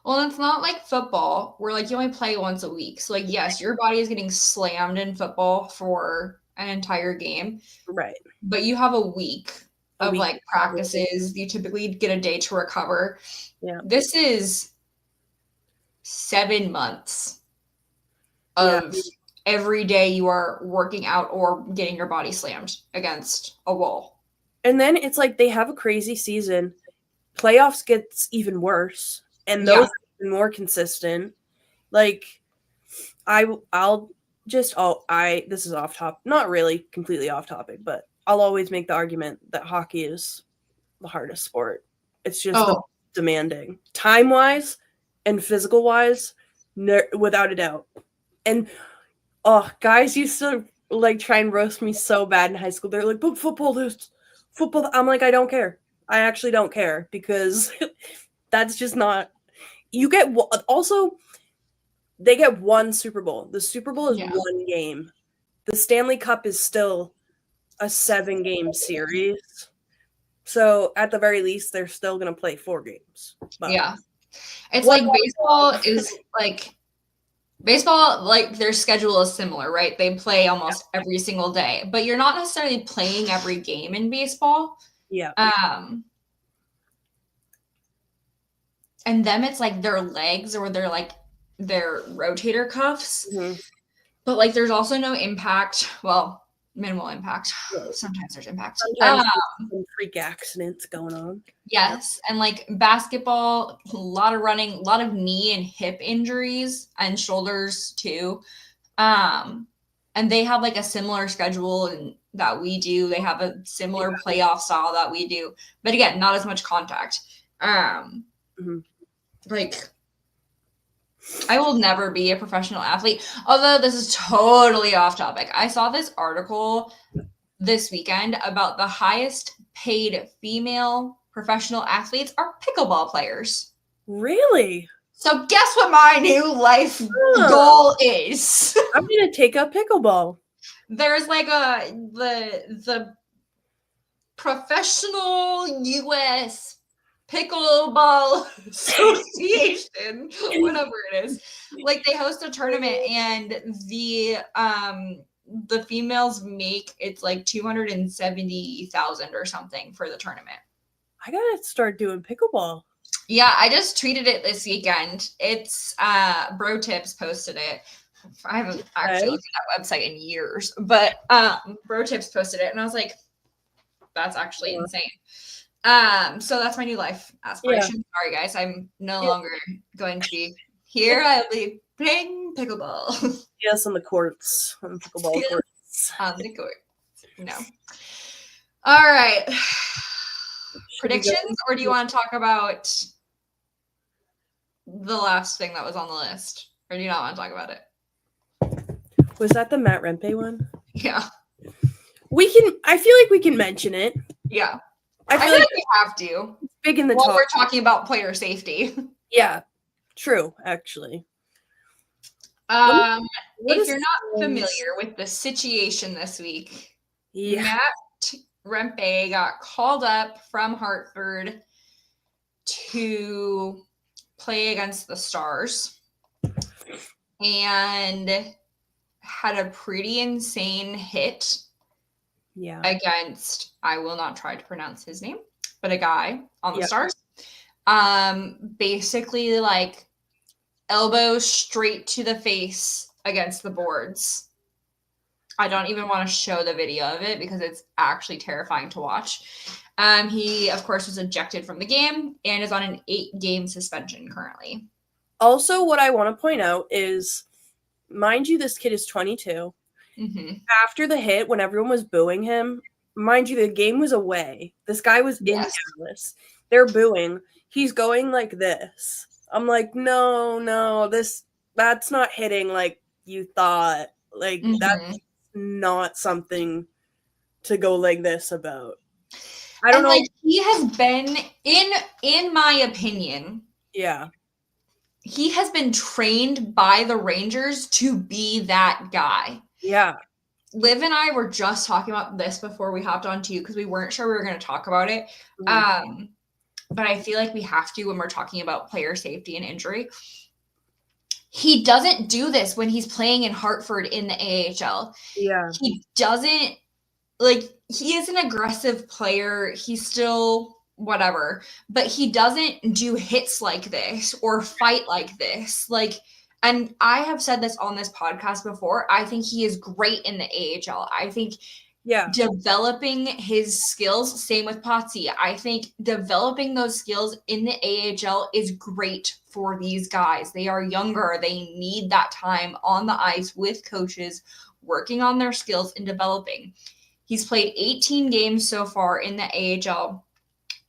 Well, it's not like football where like you only play once a week. So like, yes, your body is getting slammed in football for an entire game. Right. But you have a week of like practices. You typically get a day to recover. Yeah. This is 7 months of every day you are working out or getting your body slammed against a wall. And then it's like they have a crazy season. Playoffs gets even worse. And those are even more consistent. Like, this is off topic, not really completely off topic, but I'll always make the argument that hockey is the hardest sport. It's just the demanding, time-wise and physical-wise, without a doubt. And guys used to like try and roast me so bad in high school. They're like, but football. I'm like, I don't care. I actually don't care because that's just not. You get also. They get one Super Bowl. The Super Bowl is one game. The Stanley Cup is still a 7-game series. So at the very least, they're still going to play 4 games. But it's like baseball, like their schedule is similar, right? They play almost every single day, but you're not necessarily playing every game in baseball. Yeah. And them, it's like their legs or their rotator cuffs. Mm-hmm. But like there's also no impact. Well, minimal impact. Sometimes there's impact. Sometimes some freak accidents going on. Yes. And like basketball, a lot of running, a lot of knee and hip injuries and shoulders too. And they have like a similar schedule that we do. They have a similar playoff style that we do. But again, not as much contact. Like, I will never be a professional athlete, although this is totally off topic. I saw this article this weekend about the highest paid female professional athletes are pickleball players. Really? So guess what my new life goal is? I'm going to take up pickleball. There's like the professional US Pickleball Association, whatever it is. Like they host a tournament and the females make it's like 270,000 or something for the tournament. I gotta start doing pickleball. Yeah, I just tweeted it this weekend. It's Bro Tips posted it. I haven't actually looked at that website in years, but Bro Tips posted it, and I was like, that's actually insane. So that's my new life aspiration. Yeah. Sorry guys, I'm no longer going to be here. I'll be playing pickleball. Yes, on the courts. On pickleball courts. On the court. No. All right. Predictions, or do you want to talk about the last thing that was on the list? Or do you not want to talk about it? Was that the Matt Rempe one? Yeah. I feel like we can mention it. Yeah. I feel like we have to. It's big in the talk. We're talking about player safety. Yeah, true, actually. If you're not familiar with the situation this week, Matt Rempe got called up from Hartford to play against the Stars and had a pretty insane hit against, I will not try to pronounce his name, but a guy on the Stars. Basically like elbow straight to the face against the boards. I don't even want to show the video of it because it's actually terrifying to watch. He, of course, was ejected from the game and is on an 8-game suspension currently. Also, what I want to point out is, mind you, this kid is 22. Mm-hmm. After the hit, when everyone was booing him, mind you, the game was away. This guy was in Dallas. They're booing. He's going like this. I'm like, no, that's not hitting like you thought. Like, that's not something to go like this about. I don't know. Like, he has been, in my opinion, yeah, he has been trained by the Rangers to be that guy. Yeah. Liv and I were just talking about this before we hopped on to you because we weren't sure we were going to talk about it. But I feel like we have to when we're talking about player safety and injury. He doesn't do this when he's playing in Hartford in the AHL. Yeah. He doesn't, like, he is an aggressive player. He's still whatever, but he doesn't do hits like this or fight like this. Like, and I have said this on this podcast before. I think he is great in the AHL. I think developing his skills, same with Potsy. I think developing those skills in the AHL is great for these guys. They are younger. They need that time on the ice with coaches, working on their skills and developing. He's played 18 games so far in the AHL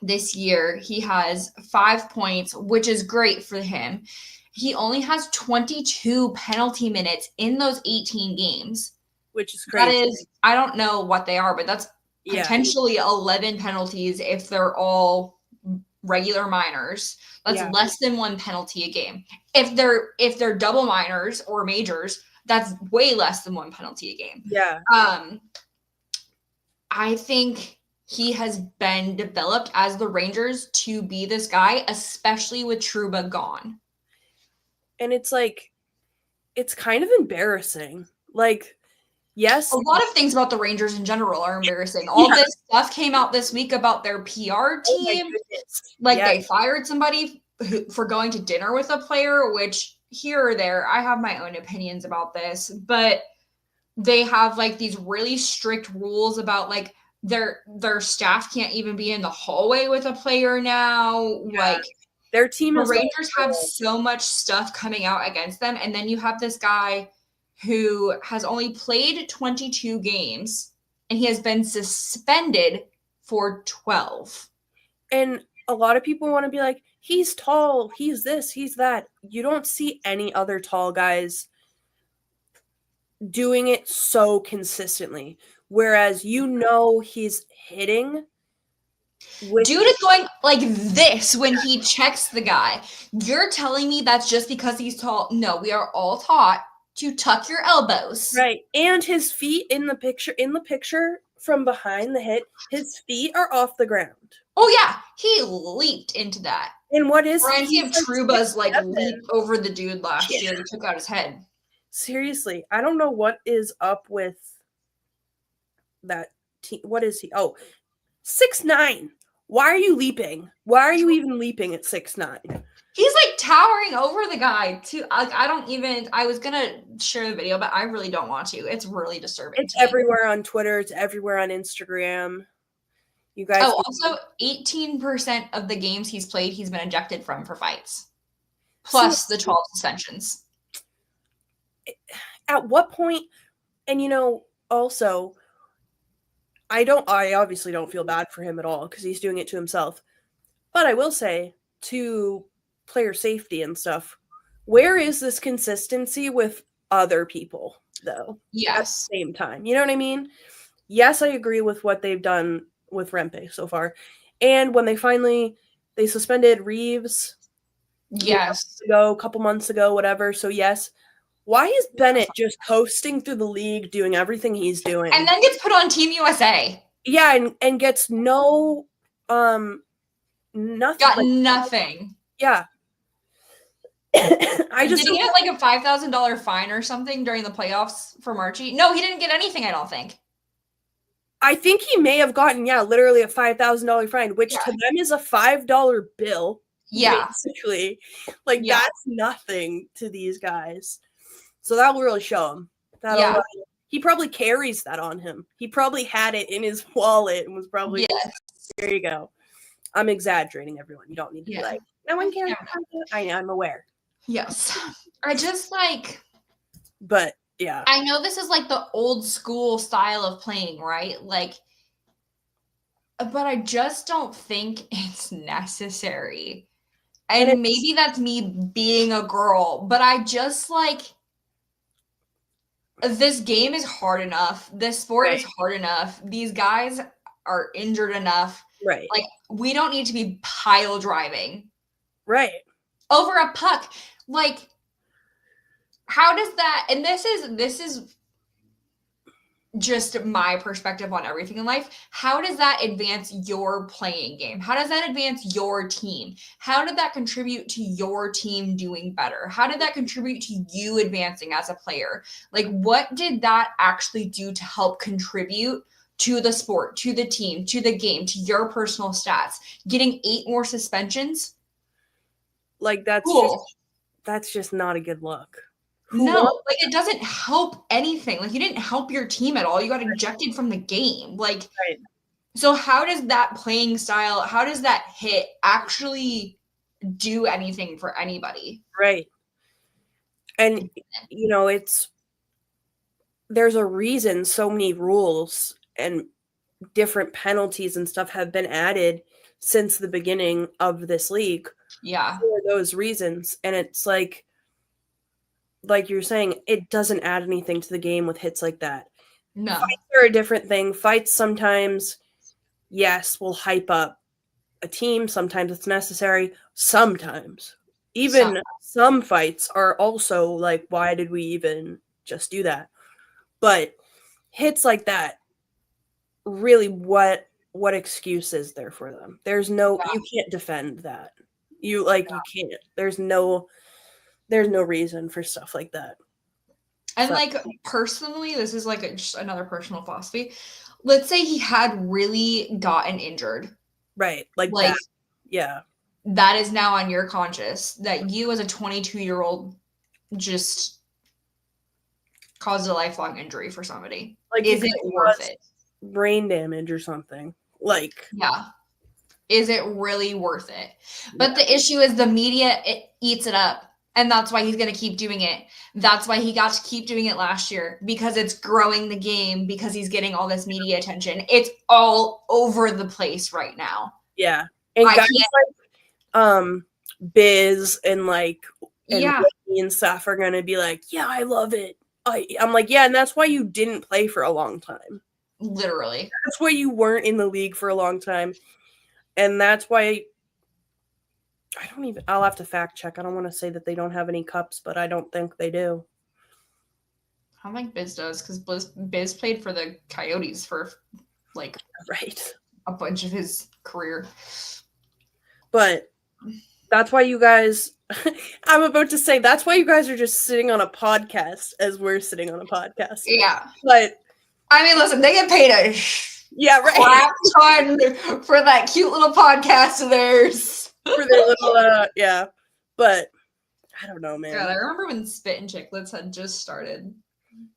this year. He has 5 points, which is great for him. He only has 22 penalty minutes in those 18 games. Which is crazy. That is, I don't know what they are, but that's potentially 11 penalties if they're all regular minors. That's less than 1 penalty a game. If they're double minors or majors, that's way less than 1 penalty a game. Yeah. I think he has been developed as the Rangers to be this guy, especially with Trouba gone. And it's like, it's kind of embarrassing. Like, yes. A lot of things about the Rangers in general are embarrassing. All this stuff came out this week about their PR team. They fired somebody for going to dinner with a player, which here or there, I have my own opinions about this, but they have like these really strict rules about like their staff can't even be in the hallway with a player now. Yeah. Like their team, the Rangers have so much stuff coming out against them. And then you have this guy who has only played 22 games and he has been suspended for 12. And a lot of people want to be like, he's tall, he's this, he's that. You don't see any other tall guys doing it so consistently. Whereas he's hitting. Dude is going like this when he checks the guy. You're telling me that's just because he's tall? No, we are all taught to tuck your elbows. Right. And his feet in the picture from behind the hit, his feet are off the ground. Oh yeah, he leaped into that. And what is Reminds me of Trouba's like leap over the dude last year. He took out his head. Seriously, I don't know what is up with that team. What is he? Oh, 6'9". Why are you leaping? Why are you even leaping at 6'9"? He's like towering over the guy too. I was gonna share the video, but I really don't want to. It's really disturbing. It's everywhere on Twitter. It's everywhere on Instagram. You guys. Oh, also 18% of the games he's played, he's been ejected from for fights. Plus the 12 suspensions. At what point, and also, I obviously don't feel bad for him at all because he's doing it to himself. But I will say, to player safety and stuff, where is this consistency with other people, though? Yes. At the same time. You know what I mean? Yes, I agree with what they've done with Rempe so far. And when they suspended Reeves a couple months ago, whatever. So yes. Why is Bennett just coasting through the league, doing everything he's doing? And then gets put on Team USA. Yeah, and gets no nothing. Got nothing. Yeah. Did he get like a $5,000 fine or something during the playoffs for Marchie? No, he didn't get anything, I don't think. I think he may have gotten, literally a $5,000 fine, which to them is a $5 bill. Yeah. Basically. Like, that's nothing to these guys. So that will really show him. He probably carries that on him. He probably had it in his wallet and was probably, there you go. I'm exaggerating, everyone. You don't need to be like, no one cares. I'm aware. Yes. I just like. But, yeah. I know this is like the old school style of playing, right? Like, but I just don't think it's necessary. And maybe that's me being a girl, but I just like, this game is hard enough. This sport is hard enough. These guys are injured enough. Right. Like, we don't need to be pile driving. Right. Over a puck. Like, how does that, and this is just my perspective on everything in life. How does that advance your playing game? How does that advance your team? How did that contribute to your team doing better? How did that contribute to you advancing as a player? Like, what did that actually do to help contribute to the sport, to the team, to the game, to your personal stats? Getting 8 more suspensions? Like, that's cool. That's just not a good look. No, like, it doesn't help anything. Like, you didn't help your team at all. You got ejected from the game. Like, so how does that playing style, how does that hit actually do anything for anybody? Right. And, you know, there's a reason so many rules and different penalties and stuff have been added since the beginning of this league. Yeah. For those reasons. And it's like you're saying, it doesn't add anything to the game with hits like that. No. Fights are a different thing. Fights sometimes, yes, will hype up a team. Sometimes it's necessary. Sometimes. Even some fights are also like, why did we even just do that? But hits like that, really, what excuse is there for them? There's no, you can't defend that. You can't. There's no reason for stuff like that. And like, personally, this is like just another personal philosophy. Let's say he had really gotten injured. Right. Like that. Yeah. That is now on your conscience that you as a 22-year-old just caused a lifelong injury for somebody. Like, is it worth it? Brain damage or something. Like, yeah. Is it really worth it? But the issue is the media, it eats it up. And that's why he's going to keep doing it. That's why he got to keep doing it last year, because it's growing the game, because he's getting all this media attention. It's all over the place right now. Yeah. And guys like Biz and and stuff are going to be like, yeah, I love it. I'm like, yeah, and that's why you didn't play for a long time. Literally. That's why you weren't in the league for a long time. And that's why I'll have to fact check. I don't want to say that they don't have any cups, but I don't think they do. I don't think Biz does, because Biz played for the Coyotes for a bunch of his career. But that's why you guys, I'm about to say, that's why you guys are just sitting on a podcast as we're sitting on a podcast. Yeah. But I mean, listen, they get paid a crap ton for that cute little podcast of theirs. For their little, yeah. But I don't know, man. God, I remember when Spit and Chicklets had just started.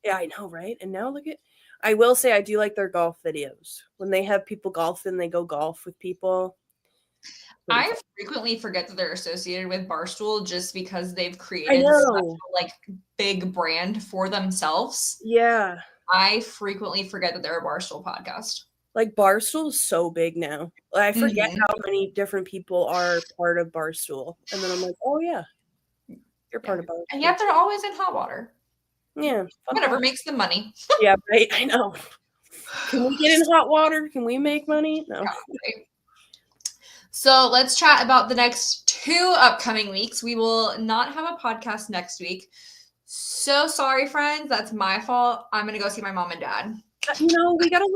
Yeah, I know, right? And now look at, I will say I do like their golf videos. When they have people golf and they go golf with people. I frequently forget that they're associated with Barstool just because they've created such a big brand for themselves. Yeah. I frequently forget that they're a Barstool podcast. Like, Barstool is so big now. I forget how many different people are part of Barstool. And then I'm like, oh, yeah. You're part of Barstool. And yet they're always in hot water. Yeah. Whatever makes them money. Yeah, right. I know. Can we get in hot water? Can we make money? No. Yeah, right. So let's chat about the next 2 upcoming weeks. We will not have a podcast next week. So sorry, friends. That's my fault. I'm going to go see my mom and dad. You know, we got a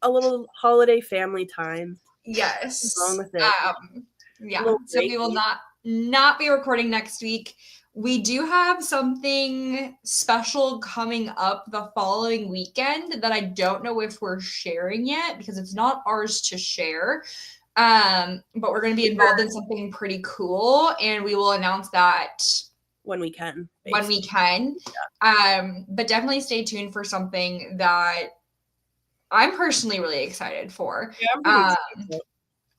little holiday family time. Yes. What's wrong with it? Yeah. So we will not be recording next week. We do have something special coming up the following weekend that I don't know if we're sharing yet, because it's not ours to share. But we're going to be involved in something pretty cool, and we will announce that when we can. Yeah. But definitely stay tuned for something that I'm personally really excited for. Yeah,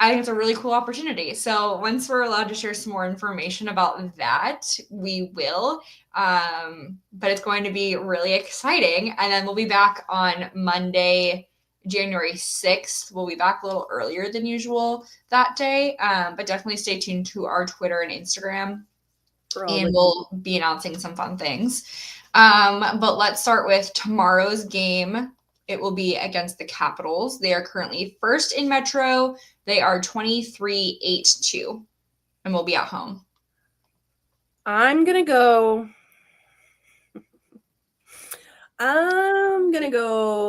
I think it's a really cool opportunity. So once we're allowed to share some more information about that, we will. But it's going to be really exciting. And then we'll be back on Monday January 6th. We'll be back a little earlier than usual that day, but definitely stay tuned to our Twitter and Instagram, and we'll be announcing some fun things. But let's start with tomorrow's game. It will be against the Capitals. They are currently first in Metro. They are 23-8-2, and we'll be at home. I'm going to go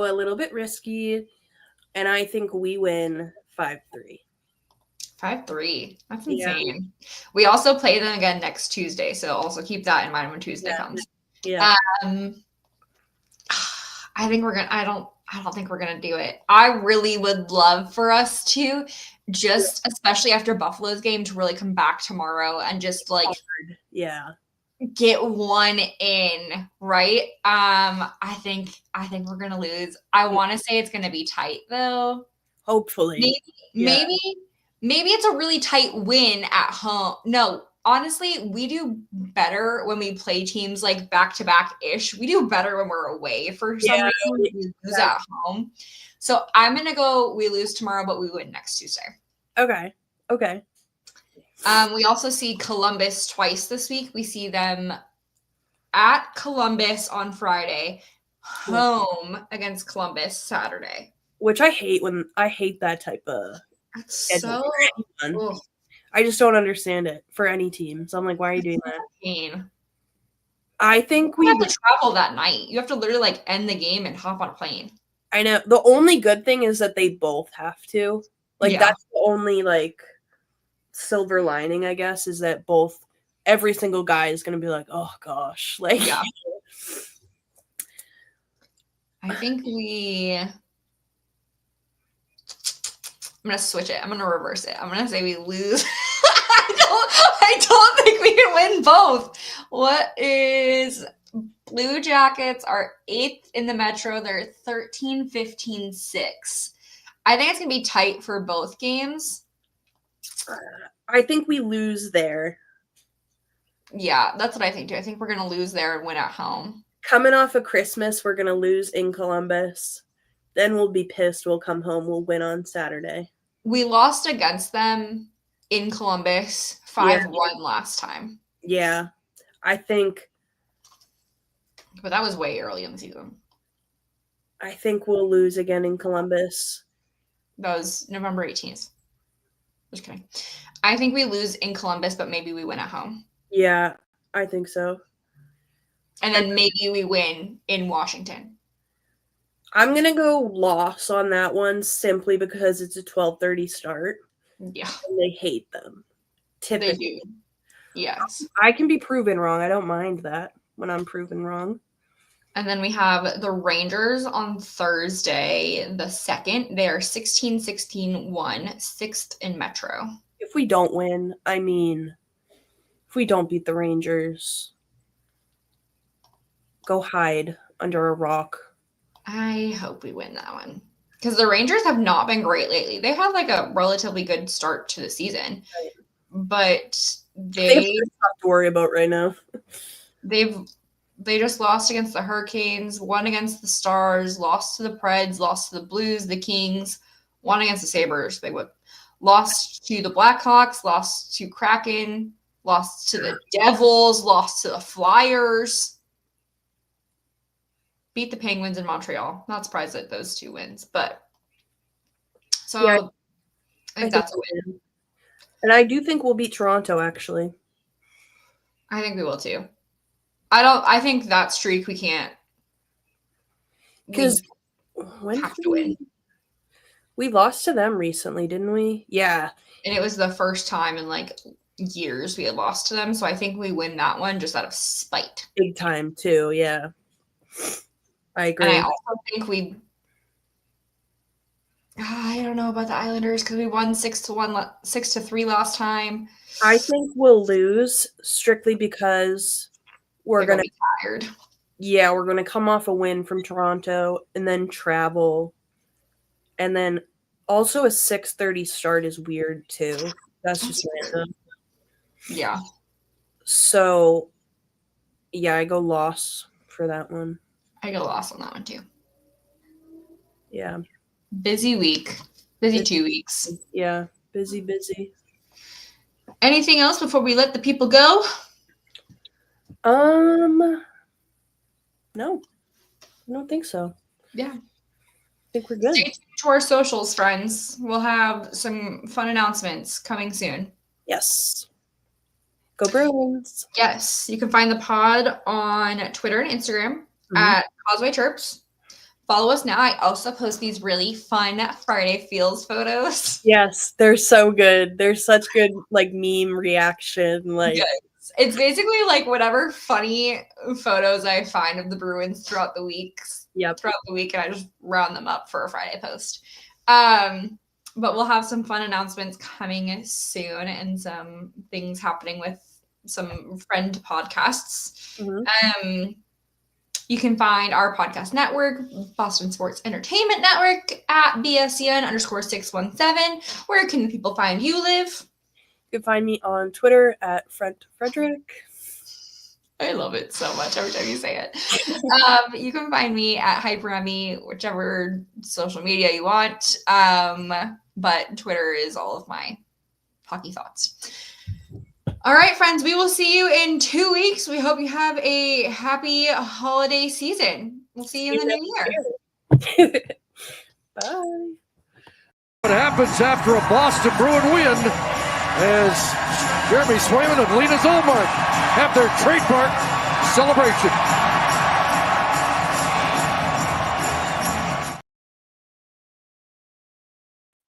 a little bit risky, and I think we win 5-3. 5-3. That's insane. Yeah. We also play them again next Tuesday, so also keep that in mind when Tuesday comes. Yeah. I think we're gonna. I don't think we're gonna do it. I really would love for us to, just especially after Buffalo's game, to really come back tomorrow and just get one in, right? I think we're gonna lose. I want to say it's gonna be tight though. Hopefully. Maybe it's a really tight win at home. No, honestly, we do better when we play teams like back-to-back-ish. We do better when we're away for some reason. We lose at home. So I'm going to go we lose tomorrow, but we win next Tuesday. Okay. We also see Columbus twice this week. We see them at Columbus on Friday, home against Columbus Saturday. Which I hate that type of... That's so... I just don't understand it for any team. So I'm like, why are you doing that? Pain. I think we have to travel that night. You have to literally like end the game and hop on a plane. I know. The only good thing is that they both have to. Like that's the only like silver lining, I guess, is that every single guy is gonna be like, oh gosh. Like I think I'm going to switch it. I'm going to reverse it. I'm going to say we lose. I don't think we can win both. What is Blue Jackets are 8th in the Metro. They're 13-15-6. I think it's going to be tight for both games. I think we lose there. Yeah, that's what I think too. I think we're going to lose there and win at home. Coming off of Christmas, we're going to lose in Columbus. Then we'll be pissed. We'll come home. We'll win on Saturday. We lost against them in Columbus 5-1 last time. Yeah, I think. But that was way early in the season. I think we'll lose again in Columbus. That was November 18th. Just kidding. I think we lose in Columbus, but maybe we win at home. Yeah, I think so. And then maybe we win in Washington. I'm going to go loss on that one simply because it's a 12:30 start. Yeah. And they hate them. Typically. They do. Yes. I can be proven wrong. I don't mind that when I'm proven wrong. And then we have the Rangers on Thursday, the 2nd. They are 16-16-1, 6th in Metro. If we don't win, if we don't beat the Rangers, go hide under a rock. I hope we win that one. Because the Rangers have not been great lately. They've had like a relatively good start to the season. Right. But they have stuff to worry about right now. They just lost against the Hurricanes, won against the Stars, lost to the Preds, lost to the Blues, the Kings, won against the Sabres. They lost to the Blackhawks, lost to Kraken, lost to the Devils, lost to the Flyers. Beat the Penguins in Montreal. Not surprised at those 2 wins, but so yeah, I think that's a win. And I do think we'll beat Toronto, actually. I think we will too. I think that streak we can't. Because when have to win. We lost to them recently, didn't we? Yeah. And it was the first time in like years we had lost to them. So I think we win that one just out of spite. Big time too, yeah. I agree. And I also think I don't know about the Islanders because we won 6-3 last time. I think we'll lose strictly because we're gonna be tired. Yeah, we're gonna come off a win from Toronto and then travel, and then also a 6:30 start is weird too. That's just random. Yeah. So, yeah, I go loss for that one. I go loss on that one too. Yeah. Busy week. Busy 2 weeks. Yeah, busy. Anything else before we let the people go? No, I don't think so. Yeah. I think we're good. Stay tuned to our socials, friends. We'll have some fun announcements coming soon. Yes. Go Bruins. Yes. You can find the pod on Twitter and Instagram at Causeway Chirps. Follow us now. I also post these really fun Friday Feels photos. Yes, they're so good. They're such good meme reaction. Yes. It's basically whatever funny photos I find of the Bruins throughout the week. Yep. Throughout the week, and I just round them up for a Friday post. But we'll have some fun announcements coming soon and some things happening with some friend podcasts. You can find our podcast network, Boston Sports Entertainment Network, at BSCN_617. Where can people find you, Liv? You can find me on Twitter at Frederick. I love it so much every time you say it. You can find me at HyperEmi, whichever social media you want. But Twitter is all of my hockey thoughts. All right, friends, we will see you in 2 weeks. We hope you have a happy holiday season. We'll see you in the new year. Bye. What happens after a Boston Bruin win as Jeremy Swayman and Lena Zolmark have their trademark celebration.